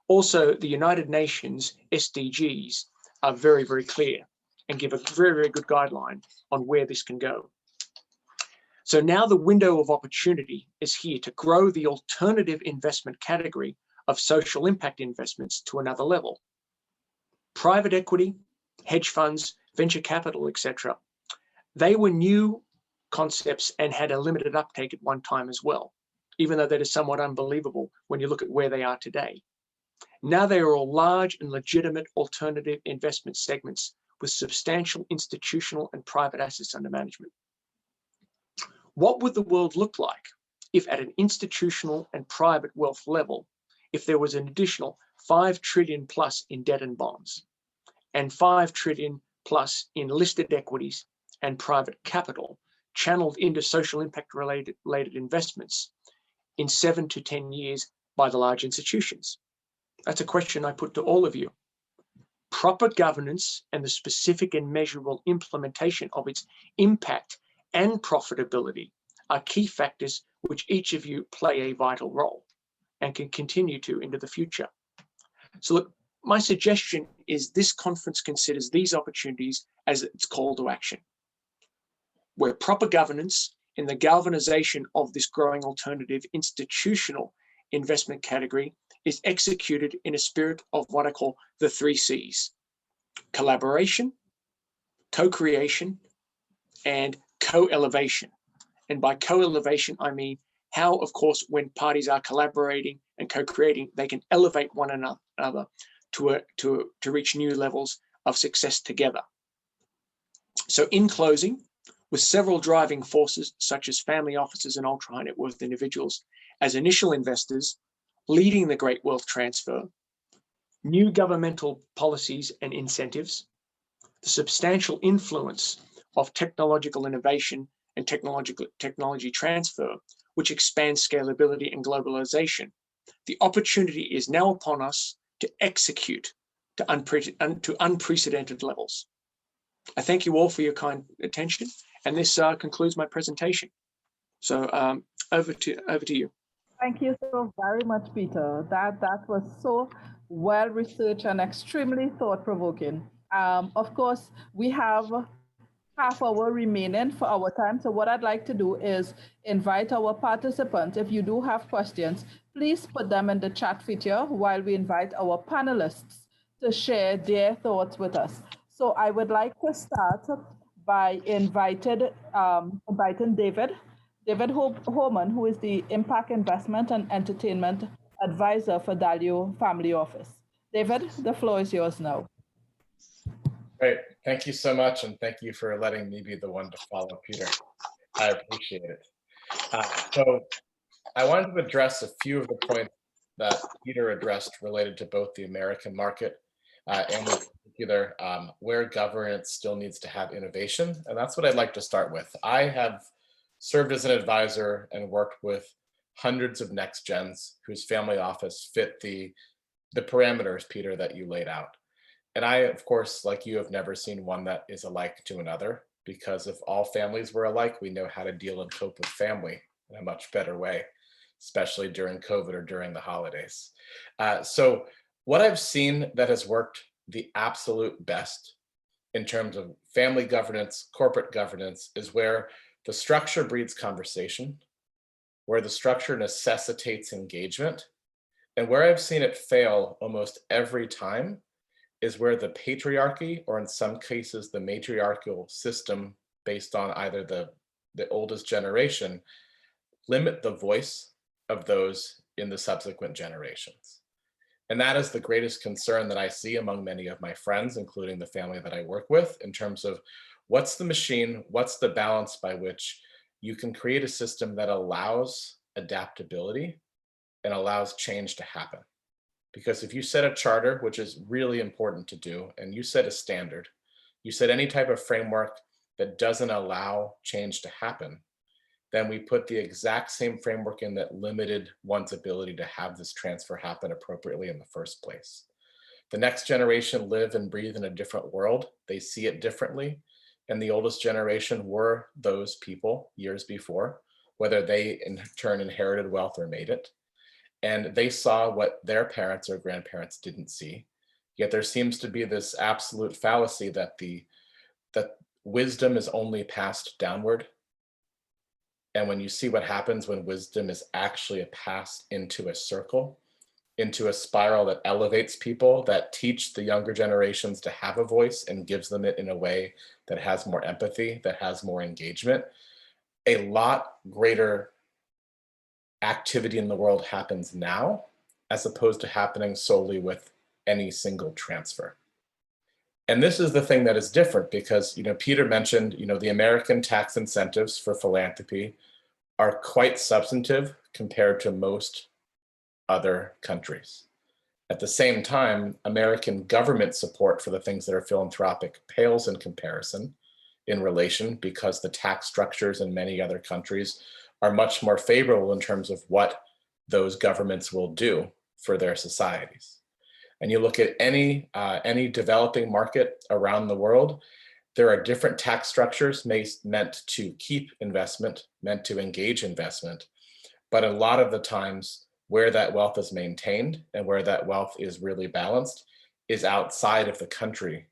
Also, the United Nations SDGs are very, very clear and give a very, very good guideline on where this can go. So now the window of opportunity is here to grow the alternative investment category of social impact investments to another level. Private equity, hedge funds, venture capital, etc. They were new concepts and had a limited uptake at one time as well, even though that is somewhat unbelievable when you look at where they are today. Now they are all large and legitimate alternative investment segments with substantial institutional and private assets under management. What would the world look like if at an institutional and private wealth level, if there was an additional 5 trillion plus in debt and bonds and 5 trillion plus in listed equities and private capital channeled into social impact related investments in 7 to 10 years by the large institutions? That's a question I put to all of you. Proper governance and the specific and measurable implementation of its impact and profitability are key factors which each of you play a vital role and can continue to into the future. So look, my suggestion is this conference considers these opportunities as its call to action, where proper governance in the galvanization of this growing alternative institutional investment category is executed in a spirit of what I call the 3 C's: collaboration, co-creation, and co-elevation. And by co-elevation, I mean how, of course, when parties are collaborating and co-creating, they can elevate one another to reach new levels of success together. So in closing, with several driving forces such as family offices and ultra high net worth individuals as initial investors leading the great wealth transfer, new governmental policies and incentives, the substantial influence of technological innovation and technology transfer, which expands scalability and globalization, the opportunity is now upon us to execute to unprecedented levels. I thank you all for your kind attention, and this concludes my presentation. So over to you. Thank you so very much, Peter. That was so well researched and extremely thought-provoking. Of course, we have half hour remaining for our time. So what I'd like to do is invite our participants. If you do have questions, please put them in the chat feature while we invite our panelists to share their thoughts with us. So I would like to start by inviting David Homan, who is the Impact Investment and Entertainment Advisor for Dalio Family Office. David, the floor is yours now. Great. Thank you so much, and thank you for letting me be the one to follow Peter. I appreciate it. So I wanted to address a few of the points that Peter addressed related to both the American market and in particular where governance still needs to have innovation. And that's what I'd like to start with. I have served as an advisor and worked with hundreds of next gens whose family office fit the parameters, Peter, that you laid out. And I, of course, like you, have never seen one that is alike to another, because if all families were alike, we know how to deal and cope with family in a much better way, especially during COVID or during the holidays. So what I've seen that has worked the absolute best in terms of family governance, corporate governance, is where the structure breeds conversation, where the structure necessitates engagement, and where I've seen it fail almost every time is where the patriarchy, or in some cases the matriarchal system based on either the oldest generation, limit the voice of those in the subsequent generations. And that is the greatest concern that I see among many of my friends, including the family that I work with, in terms of what's the machine, what's the balance by which you can create a system that allows adaptability and allows change to happen. Because if you set a charter, which is really important to do, and you set a standard, you set any type of framework that doesn't allow change to happen, then we put the exact same framework in that limited one's ability to have this transfer happen appropriately in the first place. The next generation live and breathe in a different world. They see it differently. And the oldest generation were those people years before, whether they in turn inherited wealth or made it. And they saw what their parents or grandparents didn't see. Yet there seems to be this absolute fallacy that that wisdom is only passed downward. And when you see what happens when wisdom is actually passed into a circle, into a spiral that elevates people, that teach the younger generations to have a voice and gives them it in a way that has more empathy, that has more engagement, a lot greater activity in the world happens now, as opposed to happening solely with any single transfer. And this is the thing that is different because, Peter mentioned, the American tax incentives for philanthropy are quite substantive compared to most other countries. At the same time, American government support for the things that are philanthropic pales in comparison in relation because the tax structures in many other countries are much more favorable in terms of what those governments will do for their societies. And you look at any developing market around the world, there are different tax structures meant to keep investment, meant to engage investment. But a lot of the times where that wealth is maintained and where that wealth is really balanced is outside of the country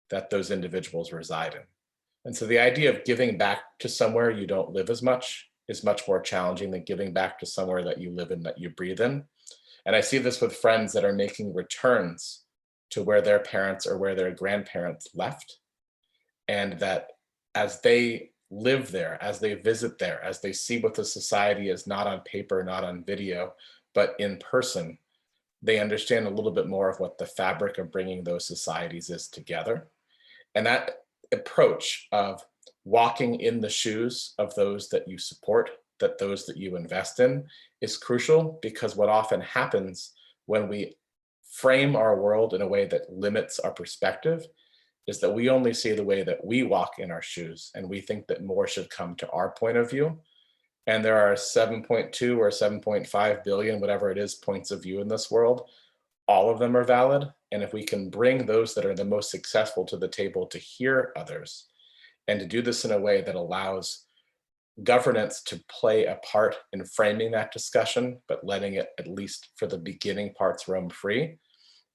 that those individuals reside in. And so the idea of giving back to somewhere you don't live as much is much more challenging than giving back to somewhere that you live in, that you breathe in. And I see this with friends that are making returns to where their parents or where their grandparents left. And that as they live there, as they visit there, as they see what the society is, not on paper, not on video, but in person, they understand a little bit more of what the fabric of bringing those societies is together. And that approach of walking in the shoes of those that you support, that those that you invest in, is crucial, because what often happens when we frame our world in a way that limits our perspective is that we only see the way that we walk in our shoes, and we think that more should come to our point of view. And there are 7.2 or 7.5 billion, whatever it is, points of view in this world. All of them are valid. And if we can bring those that are the most successful to the table to hear others, and to do this in a way that allows governance to play a part in framing that discussion, but letting it, at least for the beginning parts, roam free,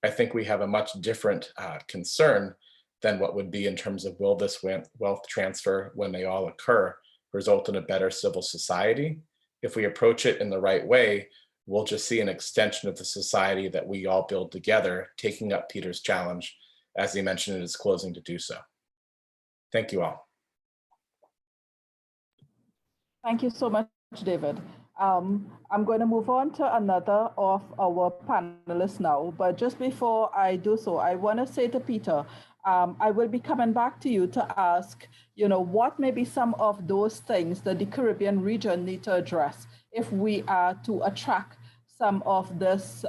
I think we have a much different concern than what would be in terms of, will this wealth transfer, when they all occur, result in a better civil society? If we approach it in the right way, we'll just see an extension of the society that we all build together, taking up Peter's challenge, as he mentioned in his closing, to do so. Thank you all. Thank you so much, David. I'm going to move on to another of our panelists now, but just before I do so, I want to say to Peter, I will be coming back to you to ask, what may be some of those things that the Caribbean region need to address if we are to attract some of this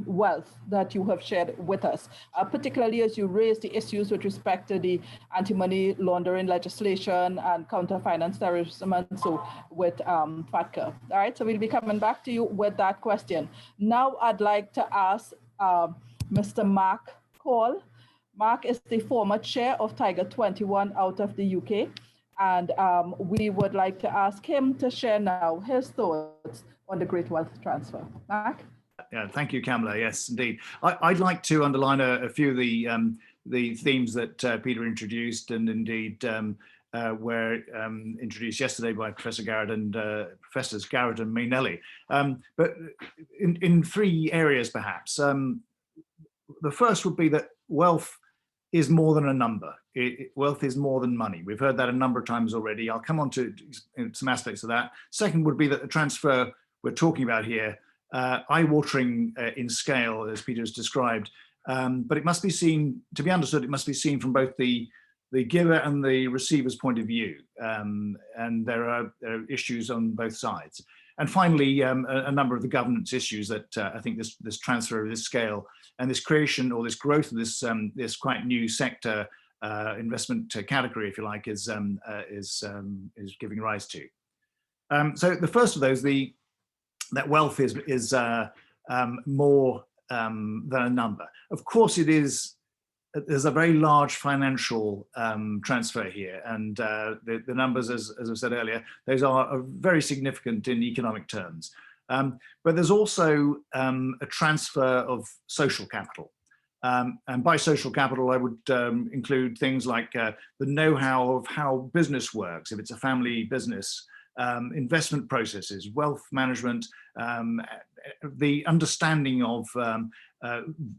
wealth that you have shared with us, particularly as you raise the issues with respect to the anti-money laundering legislation and counter-finance terrorism, and so with FATCA. All right, so we'll be coming back to you with that question. Now I'd like to ask Mr. Mark Cole. Mark is the former chair of Tiger 21 out of the UK, and we would like to ask him to share now his thoughts on the Great Wealth Transfer. Mark? Yeah, thank you, Kamala. Yes, indeed. I'd like to underline a few of the themes that Peter introduced, and indeed were introduced yesterday by Professor Garratt and Professors Garratt and Mainelli. But in three areas, perhaps. The first would be that wealth is more than a number. Wealth is more than money. We've heard that a number of times already. I'll come on to some aspects of that. Second would be that the transfer we're talking about here, eye-watering in scale, as Peter has described, but it must be seen, to be understood, it must be seen from both the giver and the receiver's point of view. And there are issues on both sides. And finally, a number of the governance issues that I think this transfer of this scale and this creation or this growth of this quite new sector investment category, if you like, is giving rise to. So the first of those, that wealth is more than a number. Of course, it is. There's a very large financial transfer here, and the numbers, as I said earlier, those are very significant in economic terms. But there's also a transfer of social capital. And by social capital, I would include things like the know-how of how business works, if it's a family business, investment processes, wealth management, the understanding of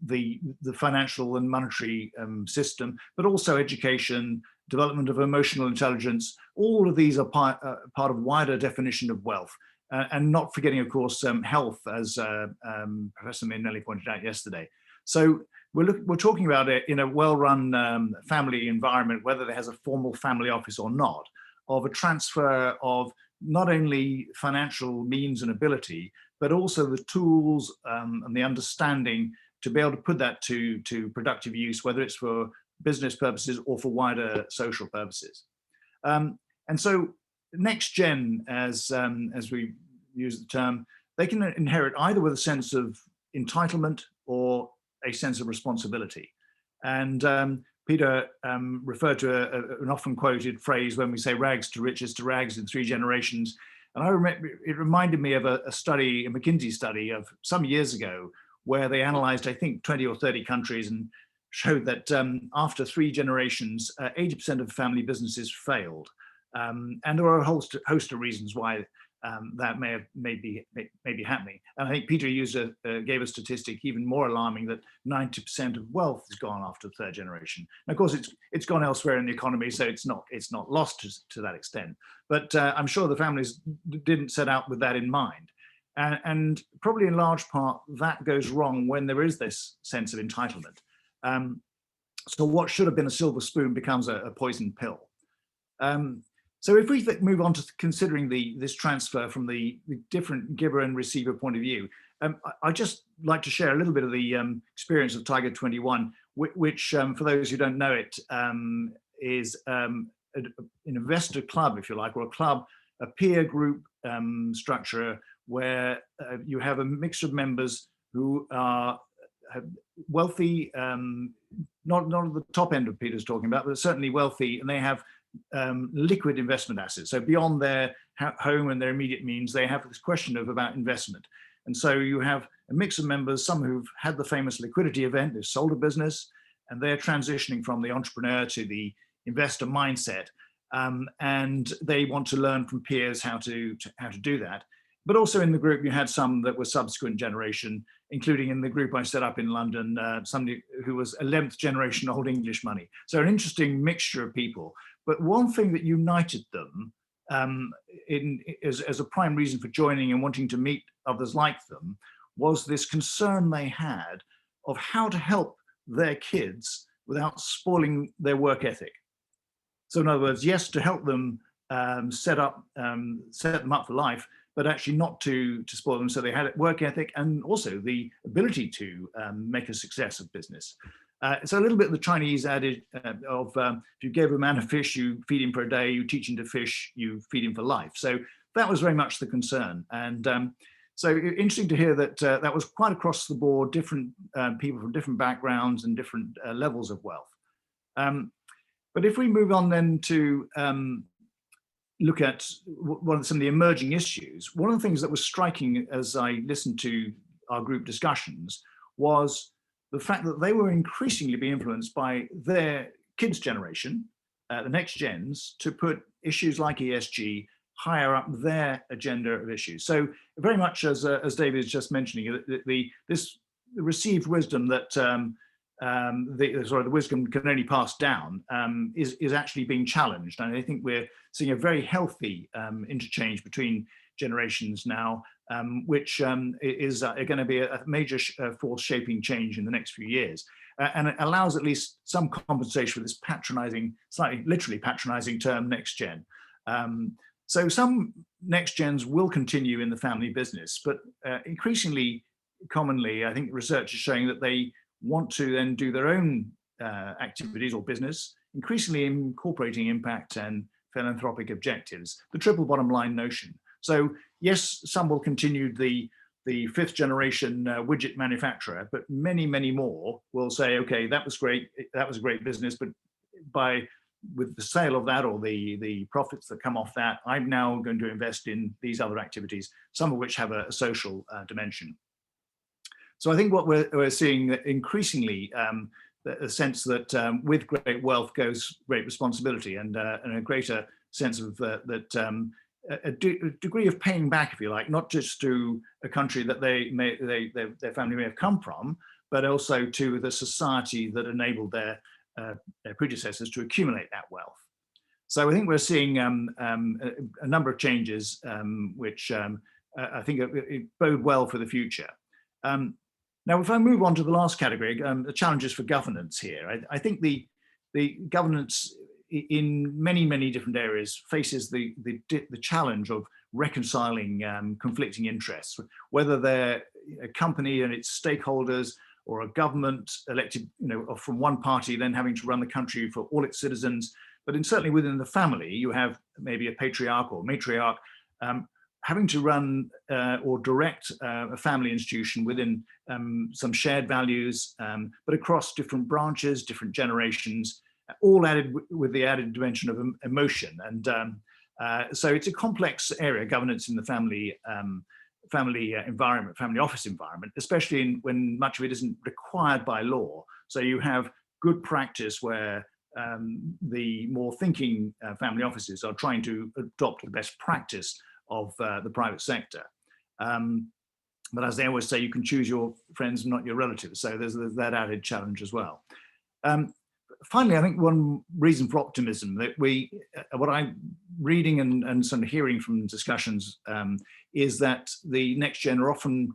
the financial and monetary system, but also education, development of emotional intelligence. All of these are part of wider definition of wealth. And not forgetting, of course, health, as Professor Minnelli pointed out yesterday. So we're talking about it in a well-run family environment, whether it has a formal family office or not, of a transfer of not only financial means and ability, but also the tools and the understanding to be able to put that to productive use, whether it's for business purposes or for wider social purposes. And so next gen, as we use the term, they can inherit either with a sense of entitlement or a sense of responsibility. And Peter referred to an often quoted phrase when we say rags to riches to rags in 3 generations. And I remember it reminded me of a study, a McKinsey study of some years ago, where they analyzed, I think, 20 or 30 countries and showed that after 3 generations, 80% of family businesses failed. And there are a host of reasons why that may be happening. And I think Peter gave a statistic even more alarming, that 90% of wealth has gone after the 3rd generation. And of course, it's gone elsewhere in the economy, so it's not lost to that extent. But I'm sure the families didn't set out with that in mind. And probably in large part, that goes wrong when there is this sense of entitlement. So what should have been a silver spoon becomes a poison pill. So if we move on to considering this transfer from the different giver and receiver point of view, I'd just like to share a little bit of the experience of Tiger 21, which for those who don't know it, is an investor club, if you like, or a peer group structure where you have a mix of members who are wealthy, not at the top end of Peter's talking about, but certainly wealthy, and they have liquid investment assets. So beyond their home and their immediate means, they have this question about investment. And so you have a mix of members, some who've had the famous liquidity event, they've sold a business, and they're transitioning from the entrepreneur to the investor mindset. And they want to learn from peers how to do that. But also in the group, you had some that were subsequent generation, including in the group I set up in London, somebody who was 11th generation old English money. So an interesting mixture of people. But one thing that united them as a prime reason for joining and wanting to meet others like them was this concern they had of how to help their kids without spoiling their work ethic. So in other words, yes, to help them set them up for life, but actually not to spoil them. So they had work ethic and also the ability to make a success of business. So a little bit of the Chinese adage of if you give a man a fish, you feed him for a day, you teach him to fish, you feed him for life. So that was very much the concern. And so interesting to hear that that was quite across the board, different people from different backgrounds and different levels of wealth. But if we move on then to look at some of the emerging issues, one of the things that was striking as I listened to our group discussions was the fact that they were increasingly being influenced by their kids' generation, the next gens, to put issues like ESG higher up their agenda of issues. So very much as David is just mentioning, this received wisdom that the wisdom can only pass down is actually being challenged. And I think we're seeing a very healthy interchange between generations now, which is going to be a major force shaping change in the next few years. And it allows at least some compensation for this patronizing, slightly literally patronizing term, next gen. So some next gens will continue in the family business, but increasingly commonly, I think research is showing that they want to then do their own activities or business, increasingly incorporating impact and philanthropic objectives, the triple bottom line notion. So yes, some will continue the 5th generation widget manufacturer, but many, many more will say, okay, that was great, that was a great business, but with the sale of that or the profits that come off that, I'm now going to invest in these other activities, some of which have a social dimension. So I think what we're seeing increasingly, a sense that with great wealth goes great responsibility, and a greater sense of a degree of paying back, if you like, not just to a country that their family may have come from, but also to the society that enabled their predecessors to accumulate that wealth. So I think we're seeing a number of changes which I think it bode well for the future. Now, if I move on to the last category, the challenges for governance here, I think the governance in many different areas faces the challenge of reconciling conflicting interests, whether they're a company and its stakeholders or a government elected, from one party, then having to run the country for all its citizens. But certainly within the family, you have maybe a patriarch or matriarch having to run or direct a family institution within some shared values, but across different branches, different generations, all added with the added dimension of emotion. And so it's a complex area, governance in the family environment, family office environment, especially when much of it isn't required by law. So you have good practice where the more thinking family offices are trying to adopt the best practice of the private sector. But as they always say, you can choose your friends, not your relatives. So there's that added challenge as well. Finally, I think one reason for optimism that what I'm reading and sort of hearing from discussions is that the next gen are often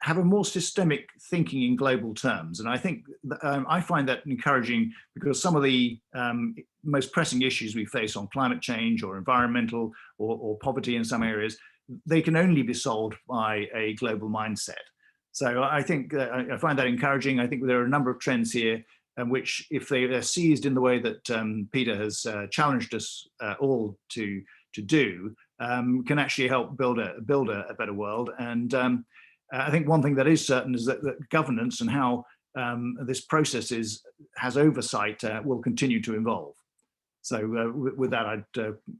have a more systemic thinking in global terms. And I think I find that encouraging because some of the most pressing issues we face on climate change or environmental or poverty in some areas, they can only be solved by a global mindset. So I think I find that encouraging. I think there are a number of trends here which, if they are seized in the way that Peter has challenged us all to do, can actually help build a better world. And I think one thing that is certain is that governance and how this process has oversight will continue to evolve. So with that, I'd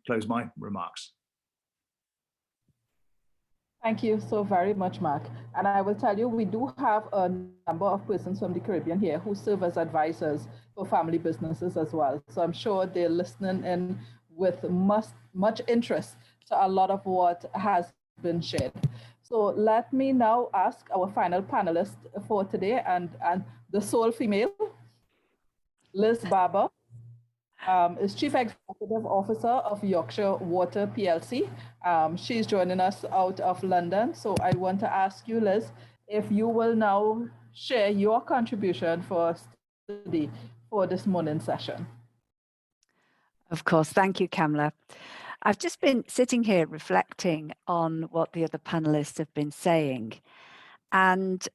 close my remarks. Thank you so very much, Mark. And I will tell you, we do have a number of persons from the Caribbean here who serve as advisors for family businesses as well. So I'm sure they're listening in with much interest to a lot of what has been shared. So let me now ask our final panelist for today and the sole female, Liz Barber. Is Chief Executive Officer of Yorkshire Water PLC. She's joining us out of London. So I want to ask you, Liz, if you will now share your contribution for us today for this morning session. Of course. Thank you, Kamla. I've just been sitting here reflecting on what the other panelists have been saying and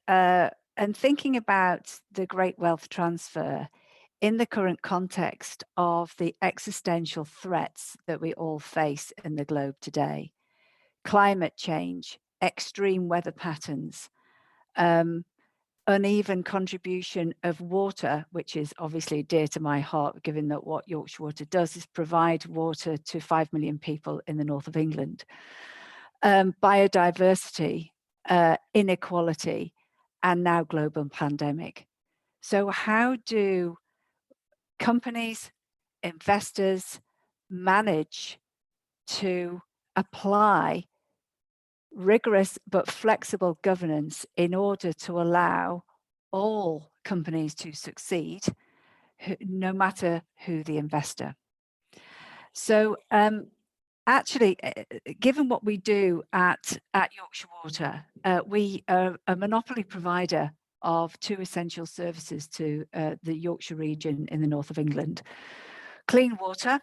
thinking about the great wealth transfer in the current context of the existential threats that we all face in the globe today. Climate change, extreme weather patterns, uneven contribution of water, which is obviously dear to my heart, given that what Yorkshire Water does is provide water to 5 million people in the north of England. Biodiversity, inequality, and now global pandemic. So how do companies, investors manage to apply rigorous but flexible governance in order to allow all companies to succeed, no matter who the investor? So actually, given what we do at Yorkshire Water, we are a monopoly provider of 2 essential services to the Yorkshire region in the north of England: clean water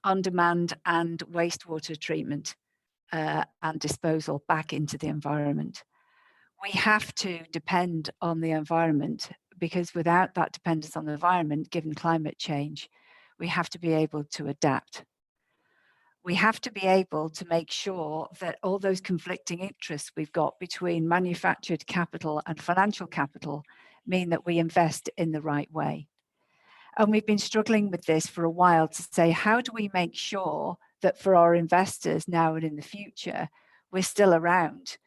on demand and wastewater treatment and disposal back into the environment. We have to depend on the environment because without that dependence on the environment, given climate change, we have to be able to adapt. We have to be able to make sure that all those conflicting interests we've got between manufactured capital and financial capital mean that we invest in the right way. And we've been struggling with this for a while to say, how do we make sure that for our investors now and in the future, we're still around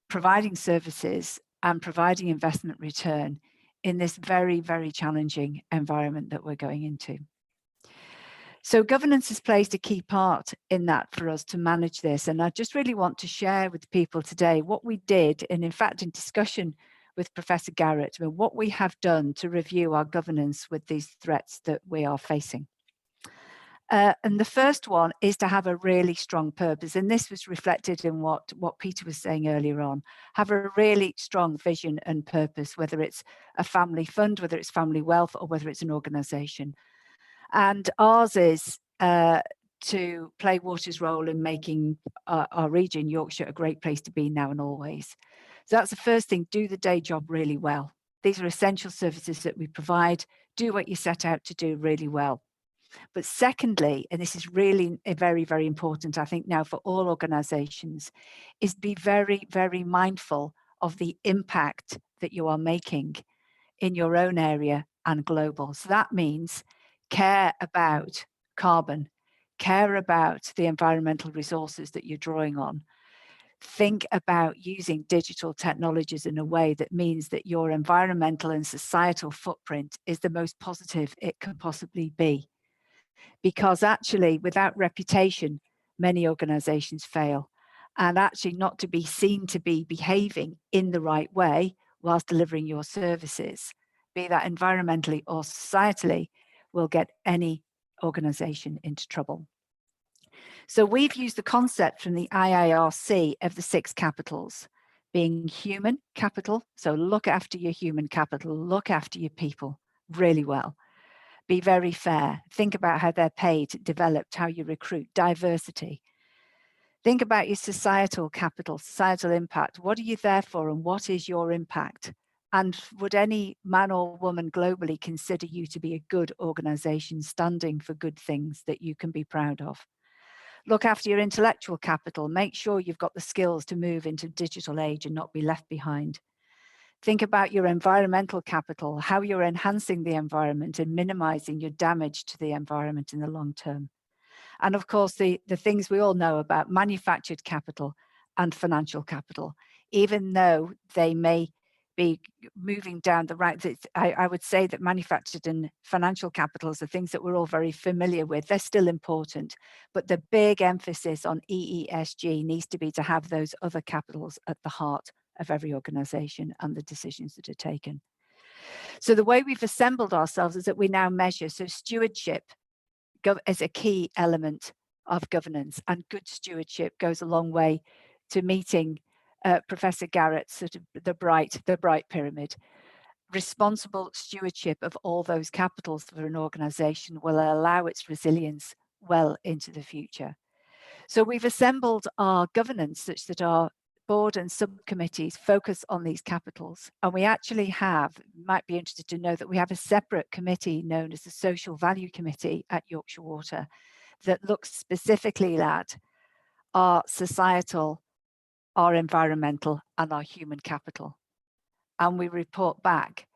providing services and providing investment return in this very, very challenging environment that we're going into. So governance has played a key part in that for us to manage this. And I just really want to share with people today what we did, and in fact, in discussion with Professor Garratt what we have done to review our governance with these threats that we are facing. And the first one is to have a really strong purpose. And this was reflected in what Peter was saying earlier on. Have a really strong vision and purpose, whether it's a family fund, whether it's family wealth, or whether it's an organization. And ours is to play water's role in making our region, Yorkshire, a great place to be now and always. So that's the first thing, do the day job really well. These are essential services that we provide. Do what you set out to do really well. But secondly, and this is really very, very important, I think now for all organizations, is be very, very mindful of the impact that you are making in your own area and global. So that means care about carbon, care about the environmental resources that you're drawing on. Think about using digital technologies in a way that means that your environmental and societal footprint is the most positive it can possibly be. Because actually, without reputation, many organizations fail. And actually not to be seen to be behaving in the right way whilst delivering your services, be that environmentally or societally, will get any organization into trouble. So we've used the concept from the IIRC of the 6 capitals, being human capital. So look after your human capital, look after your people really well. Be very fair. Think about how they're paid, developed, how you recruit, diversity. Think about your societal capital, societal impact. What are you there for and what is your impact? And would any man or woman globally consider you to be a good organization standing for good things that you can be proud of? Look after your intellectual capital. Make sure you've got the skills to move into digital age and not be left behind. Think about your environmental capital, how you're enhancing the environment and minimizing your damage to the environment in the long term. And of course, the things we all know about manufactured capital and financial capital, even though they may be moving down the right, I would say that manufactured and financial capitals are things that we're all very familiar with. They're still important, but the big emphasis on EESG needs to be to have those other capitals at the heart of every organization and the decisions that are taken. So the way we've assembled ourselves is that we now measure. So stewardship is a key element of governance, and good stewardship goes a long way to meeting Professor Garratt's sort of the bright pyramid. Responsible stewardship of all those capitals for an organization will allow its resilience well into the future. So we've assembled our governance such that our board and subcommittees focus on these capitals. And we actually have, you might be interested to know that we have a separate committee known as the Social Value Committee at Yorkshire Water that looks specifically at our societal, our environmental, and our human capital. And we report back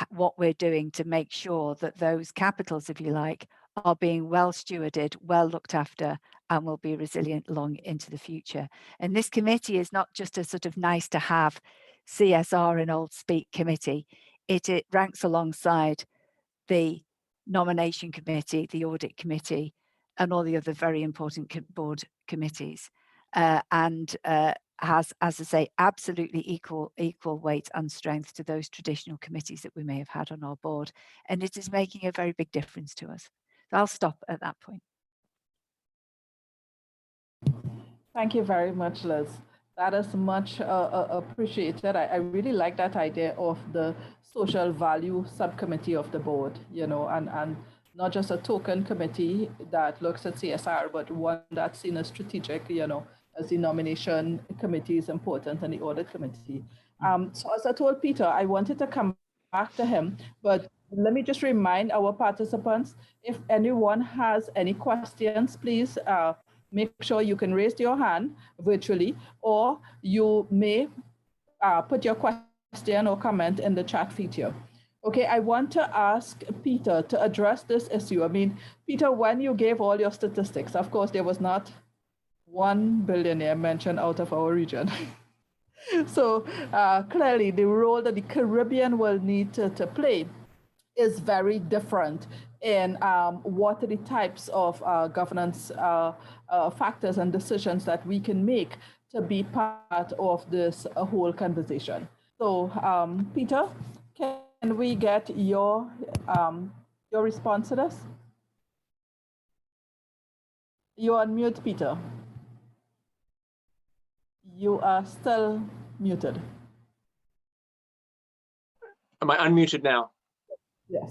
what we're doing to make sure that those capitals, if you like, are being well stewarded, well looked after, and will be resilient long into the future. And this committee is not just a sort of nice to have CSR and old speak committee. It ranks alongside the nomination committee, the audit committee, and all the other very important board committees. And has, as I say, absolutely equal weight and strength to those traditional committees that we may have had on our board. And it is making a very big difference to us. So I'll stop at that point. Thank you very much, Liz. That is much appreciated. I really like that idea of the social value subcommittee of the board, you know, and not just a token committee that looks at CSR, but one that's seen as strategic, you know, as the nomination committee is important and the audit committee. So as I told Peter, I wanted to come back to him, but let me just remind our participants, if anyone has any questions, please make sure you can raise your hand virtually, or you may put your question or comment in the chat feature. Okay, I want to ask Peter to address this issue. I mean, Peter, when you gave all your statistics, of course, there was not one billionaire mentioned out of our region. So clearly the role that the Caribbean will need to play is very different in what are the types of governance factors and decisions that we can make to be part of this whole conversation. So, Peter, can we get your response to this? You're on mute, Peter. You are still muted. Am I unmuted now? Yes.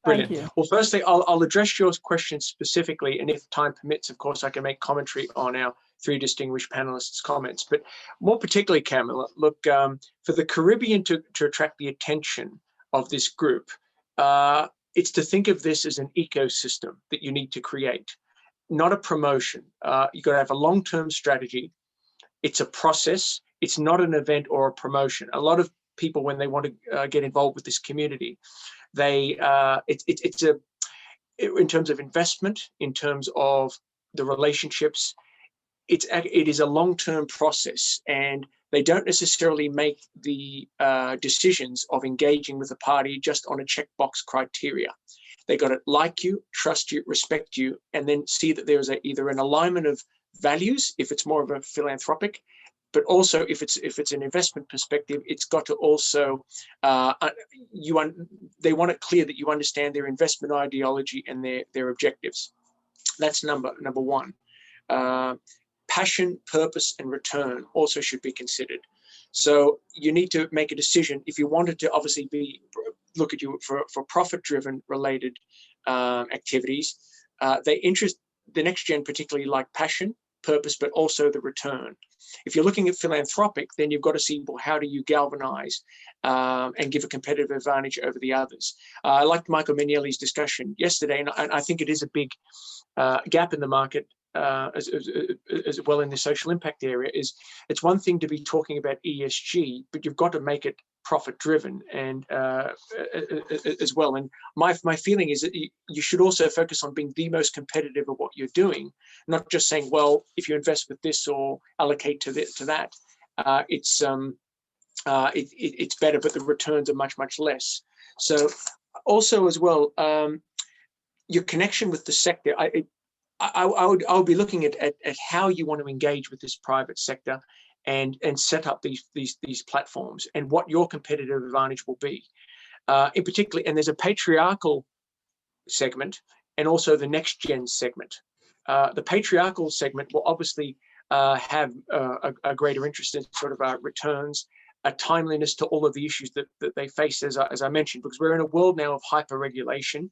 Brilliant. Thank you. Well, firstly, I'll address your question specifically, and if time permits, of course, I can make commentary on our three distinguished panelists' comments. But more particularly, Camilla, look, for the Caribbean to attract the attention of this group, it's to think of this as an ecosystem that you need to create, not a promotion. You've got to have a long-term strategy. It's a process. It's not an event or a promotion. A lot of people, when they want to get involved with this community, it's in terms of investment, in terms of the relationships, it is a long-term process, and they don't necessarily make the decisions of engaging with a party just on a checkbox criteria. They got to like you, trust you, respect you, and then see that there is either an alignment of values, if it's more of a philanthropic, but also if it's an investment perspective, it's got to also they want it clear that you understand their investment ideology and their objectives. That's number one. Passion, purpose, and return also should be considered. So you need to make a decision if you wanted to obviously look at you for profit-driven related activities. They interest the next gen particularly like passion, purpose, but also the return. If you're looking at philanthropic, then you've got to see, well, how do you galvanize and give a competitive advantage over the others? I liked Michael Magnelli's discussion yesterday, and I think it is a big gap in the market as well in the social impact area. It's one thing to be talking about ESG, but you've got to make it profit driven and as well. And my feeling is that you should also focus on being the most competitive at what you're doing, not just saying, well, if you invest with this or allocate to that, it's better, but the returns are much less. So also as well, your connection with the sector, I would be looking at how you want to engage with this private sector and set up these platforms and what your competitive advantage will be. In particular, and there's a patriarchal segment and also the next gen segment. The patriarchal segment will obviously have a greater interest in sort of returns, a timeliness to all of the issues that they face, as I mentioned, because we're in a world now of hyper-regulation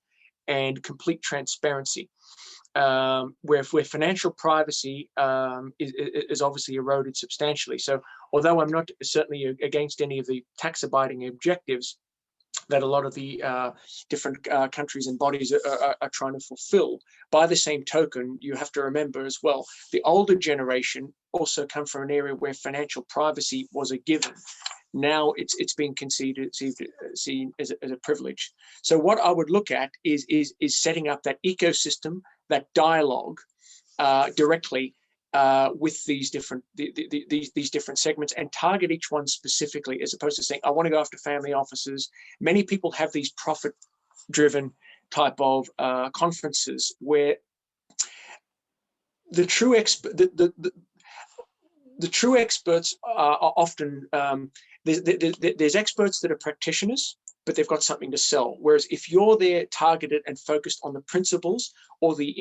and complete transparency. Where financial privacy is obviously eroded substantially. So although I'm not certainly against any of the tax abiding objectives that a lot of the different countries and bodies are trying to fulfill, by the same token, you have to remember as well, the older generation also come from an area where financial privacy was a given. Now it's being seen as a privilege. So what I would look at is setting up that ecosystem, that dialogue directly with these different segments, and target each one specifically, as opposed to saying, I want to go after family offices. Many people have these profit-driven type of conferences where the true experts are often, there's experts that are practitioners, but they've got something to sell. Whereas if you're there targeted and focused on the principals or the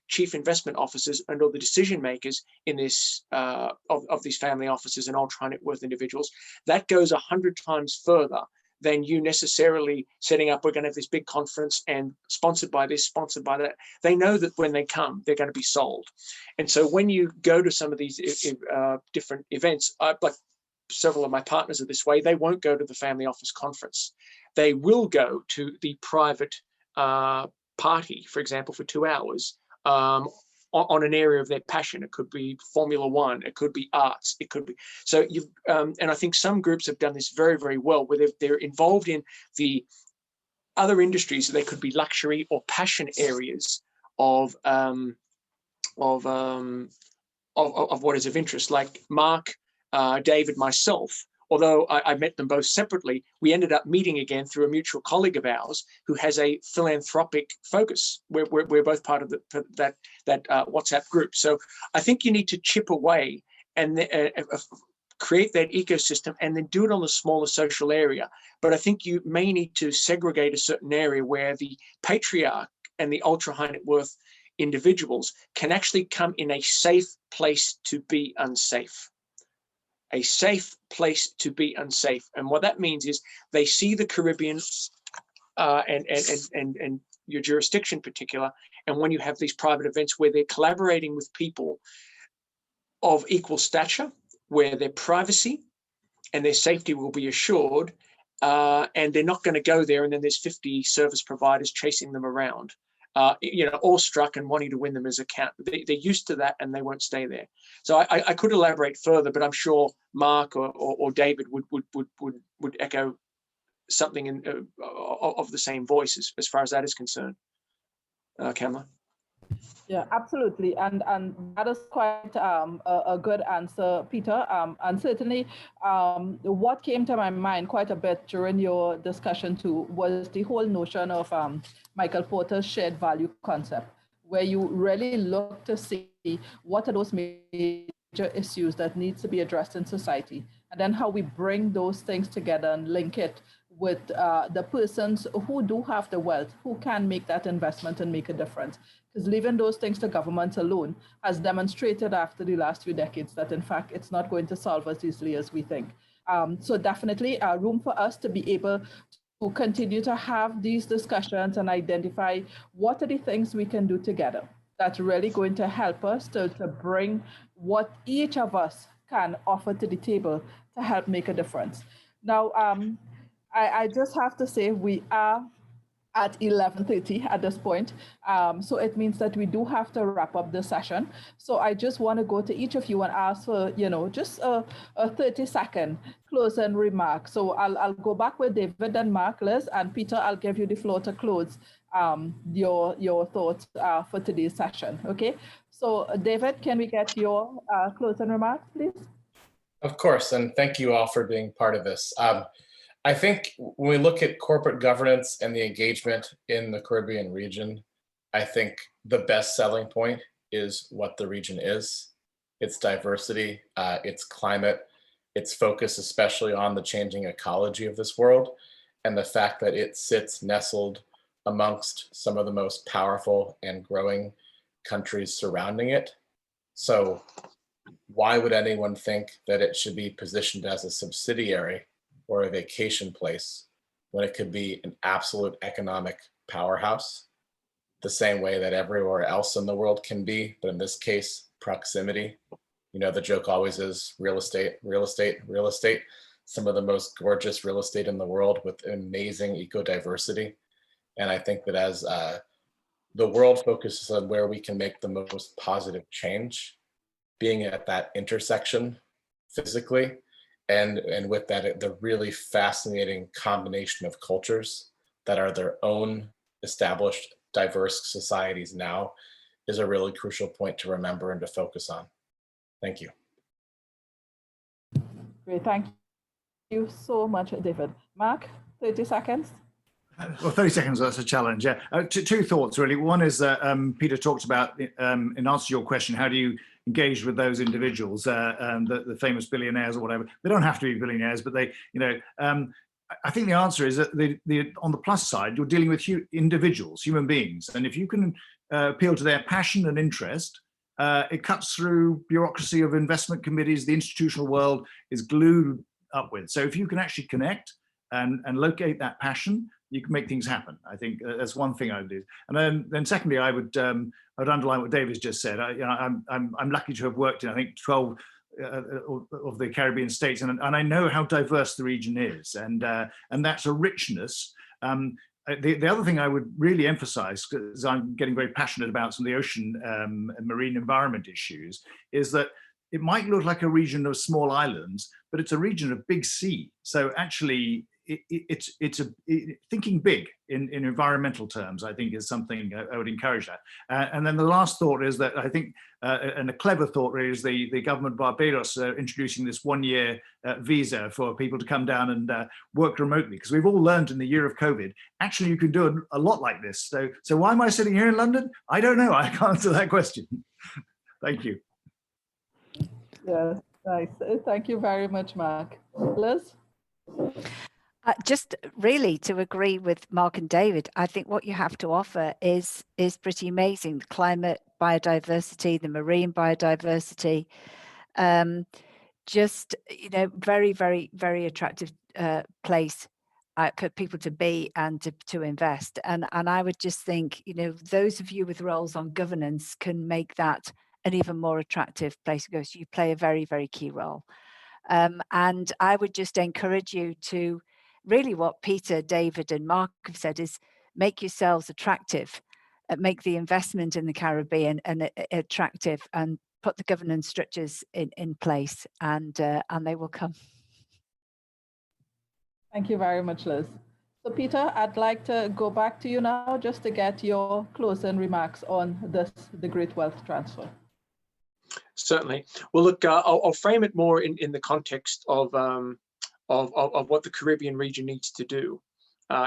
chief investment officers and all the decision makers in this of these family offices and ultra high net worth individuals, that goes 100 times further than you necessarily setting up, we're going to have this big conference and sponsored by this, sponsored by that. They know that when they come, they're going to be sold. And so when you go to some of these different events, like several of my partners are this way, they won't go to the family office conference. They will go to the private party, for example, for 2 hours on an area of their passion. It could be Formula One, it could be arts, it could be. So you've, and I think some groups have done this very, very well, where they're involved in the other industries. They could be luxury or passion areas of what is of interest. Like Mark, David, myself, although I met them both separately, we ended up meeting again through a mutual colleague of ours who has a philanthropic focus. We're both part of that WhatsApp group. So I think you need to chip away and create that ecosystem, and then do it on the smaller social area. But I think you may need to segregate a certain area where the patriarch and the ultra high net worth individuals can actually come in a safe place to be unsafe. A safe place to be unsafe. And what that means is they see the Caribbean and your jurisdiction in particular, and when you have these private events where they're collaborating with people of equal stature, where their privacy and their safety will be assured, and they're not going to go there and then there's 50 service providers chasing them around, awestruck and wanting to win them as a cat. They're used to that and they won't stay there. So I could elaborate further, but I'm sure Mark or David would echo something of the same voice as far as that is concerned. Kamala? Yeah, absolutely, and that is quite a good answer, Peter. And certainly, what came to my mind quite a bit during your discussion too was the whole notion of Michael Porter's shared value concept, where you really look to see what are those major issues that needs to be addressed in society, and then how we bring those things together and link it with the persons who do have the wealth, who can make that investment and make a difference. Because leaving those things to government alone has demonstrated after the last few decades that, in fact, it's not going to solve as easily as we think. So definitely room for us to be able to continue to have these discussions and identify what are the things we can do together that's really going to help us to bring what each of us can offer to the table to help make a difference. Now, I just have to say we are at 11:30 at this point. So it means that we do have to wrap up the session. So I just want to go to each of you and ask for, just a 30-second closing remark. So I'll go back with David and Mark, Liz, and Peter, I'll give you the floor to close your thoughts for today's session, okay? So David, can we get your closing remarks, please? Of course, and thank you all for being part of this. I think when we look at corporate governance and the engagement in the Caribbean region, I think the best selling point is what the region is. Its diversity, its climate, its focus especially on the changing ecology of this world, and the fact that it sits nestled amongst some of the most powerful and growing countries surrounding it. So why would anyone think that it should be positioned as a subsidiary or a vacation place when it could be an absolute economic powerhouse, the same way that everywhere else in the world can be, but in this case, proximity. The joke always is real estate, real estate, real estate. Some of the most gorgeous real estate in the world with amazing eco-diversity. And I think that as the world focuses on where we can make the most positive change, being at that intersection physically, and with that, the really fascinating combination of cultures that are their own established, diverse societies now is a really crucial point to remember and to focus on. Thank you. Great, thank you so much, David. Mark, 30 seconds. Well, 30 seconds, that's a challenge, yeah. Two thoughts, really. One is that Peter talked about, in answer to your question, how do you engage with those individuals, the famous billionaires or whatever. They don't have to be billionaires, but they, I think the answer is that on the plus side, you're dealing with individuals, human beings. And if you can appeal to their passion and interest, it cuts through bureaucracy of investment committees. The institutional world is glued up with. So if you can actually connect and locate that passion, you can make things happen. I think that's one thing I would do. And then secondly, I would underline what David's just said. I'm lucky to have worked in, I think, 12 of the Caribbean states, and I know how diverse the region is, and that's a richness. The other thing I would really emphasize, because I'm getting very passionate about some of the ocean and marine environment issues, is that it might look like a region of small islands, but it's a region of big sea. So actually, thinking big in environmental terms, I think, is something I would encourage that. And then the last thought is that I think, and a clever thought really, is the government Barbados introducing this 1-year visa for people to come down and work remotely, because we've all learned in the year of COVID, actually you can do a lot like this. So why am I sitting here in London? I don't know. I can't answer that question. Thank you. Yeah, Nice. Thank you very much, Mark. Liz? Just really to agree with Mark and David, I think what you have to offer is pretty amazing. The climate biodiversity, the marine biodiversity, just, you know, very, very, very attractive place for people to be and to invest. And I would just think, you know, those of you with roles on governance can make that an even more attractive place to go. So you play a very, very key role. And I would just encourage you to really what Peter, David and Mark have said is make yourselves attractive, make the investment in the Caribbean and attractive, and put the governance structures in place, and they will come. Thank you very much, Liz. So Peter, I'd like to go back to you now just to get your closing remarks on the Great Wealth Transfer. Certainly. Well, look, I'll frame it more in the context of what the Caribbean region needs to do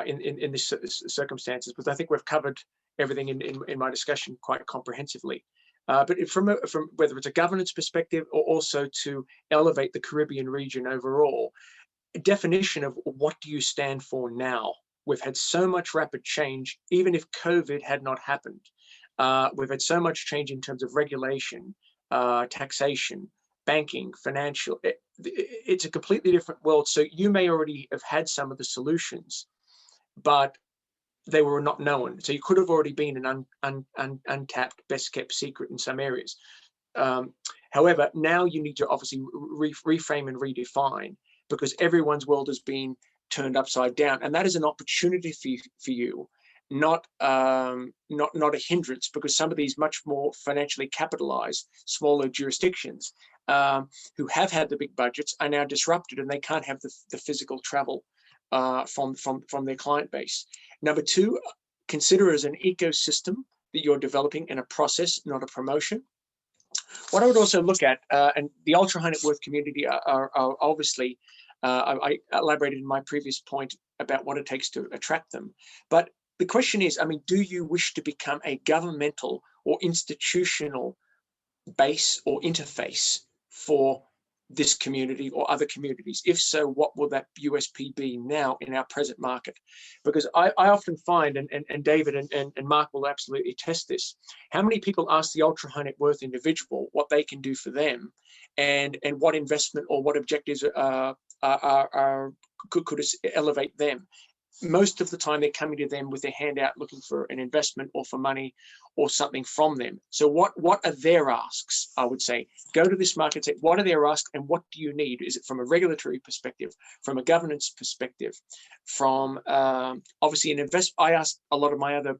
in this circumstances, because I think we've covered everything in my discussion quite comprehensively. But from whether it's a governance perspective or also to elevate the Caribbean region overall, a definition of what do you stand for now? We've had so much rapid change, even if COVID had not happened. We've had so much change in terms of regulation, taxation, banking, financial. It's a completely different world. So you may already have had some of the solutions, but they were not known. So you could have already been an untapped, best kept secret in some areas. However, now you need to obviously reframe and redefine, because everyone's world has been turned upside down, and that is an opportunity for you, not a hindrance, because some of these much more financially capitalized smaller jurisdictions who have had the big budgets are now disrupted, and they can't have the physical travel from their client base. Number two, consider as an ecosystem that you're developing and a process, not a promotion. What I would also look at, and the ultra high net worth community are obviously, I elaborated in my previous point about what it takes to attract them. But the question is, I mean, do you wish to become a governmental or institutional base or interface for this community or other communities? If so, what will that USP be now in our present market? Because I often find, and David and Mark will absolutely attest this, how many people ask the ultra high net worth individual what they can do for them, and what investment or what objectives could elevate them. Most of the time they're coming to them with their hand out looking for an investment or for money or something from them. So what are their asks? I would say, go to this market, say, what are their asks and what do you need? Is it from a regulatory perspective, from a governance perspective, from obviously an I ask a lot of my other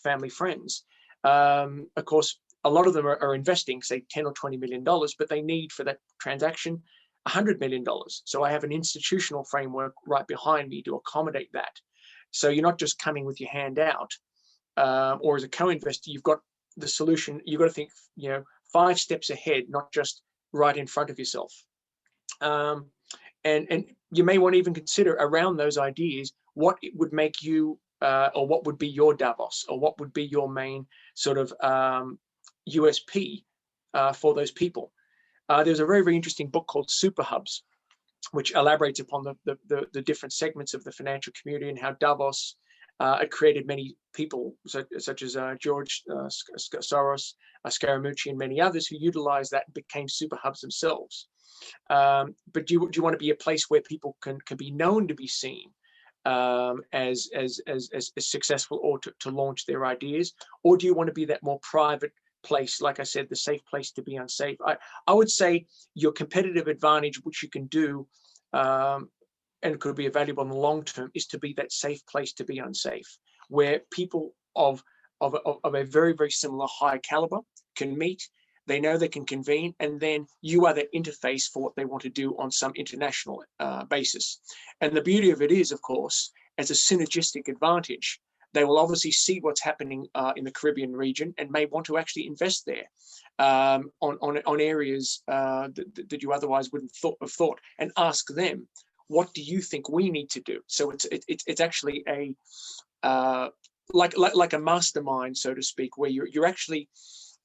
family friends. Of course, a lot of them are investing, say, $10 or $20 million, but they need for that transaction $100 million. So I have an institutional framework right behind me to accommodate that. So you're not just coming with your hand out, or as a co-investor, you've got the solution. You've got to think, 5 steps ahead, not just right in front of yourself. And you may want to even consider around those ideas, what it would make you, or what would be your Davos, or what would be your main sort of USP for those people. There's a very, very interesting book called Super Hubs, which elaborates upon the different segments of the financial community and how Davos created many people, such as George Soros, Scaramucci, and many others who utilized that and became super hubs themselves. But do you want to be a place where people can be known to be seen as successful, or to launch their ideas? Or do you want to be that more private place, like I said, the safe place to be unsafe? I would say your competitive advantage, which you can do and could be valuable in the long term, is to be that safe place to be unsafe, where people of a very, very similar high caliber can meet. They know they can convene, and then you are that interface for what they want to do on some international basis. And the beauty of it is, of course, as a synergistic advantage, they will obviously see what's happening in the Caribbean region and may want to actually invest there on areas that you otherwise wouldn't have thought, and ask them, what do you think we need to do? So it's actually a like a mastermind, so to speak, where you're actually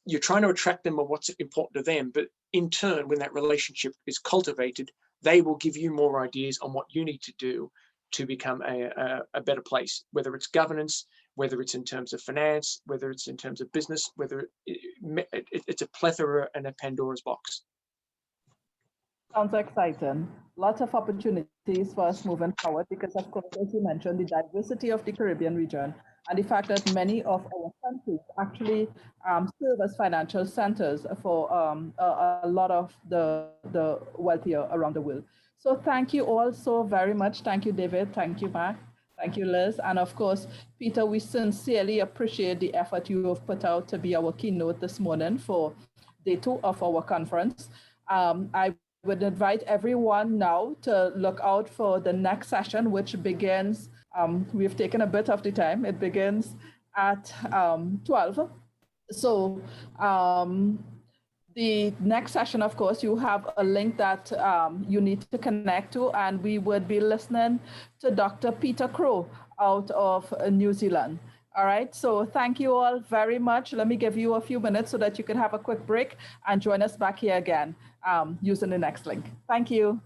you're trying to attract them on what's important to them, but in turn, when that relationship is cultivated, they will give you more ideas on what you need to do to become a better place, whether it's governance, whether it's in terms of finance, whether it's in terms of business, whether it's a plethora and a Pandora's box. Sounds exciting. Lots of opportunities for us moving forward because, of course, as you mentioned, the diversity of the Caribbean region and the fact that many of our countries actually serve as financial centers for a lot of the wealthier around the world. So thank you all so very much. Thank you, David. Thank you, Mark. Thank you, Liz. And of course, Peter, we sincerely appreciate the effort you have put out to be our keynote this morning for day 2 of our conference. I would invite everyone now to look out for the next session, which begins, we've taken a bit of the time, it begins at 12. So the next session, of course, you have a link that you need to connect to, and we would be listening to Dr. Peter Crow out of New Zealand. All right, so thank you all very much. Let me give you a few minutes so that you can have a quick break and join us back here again using the next link. Thank you.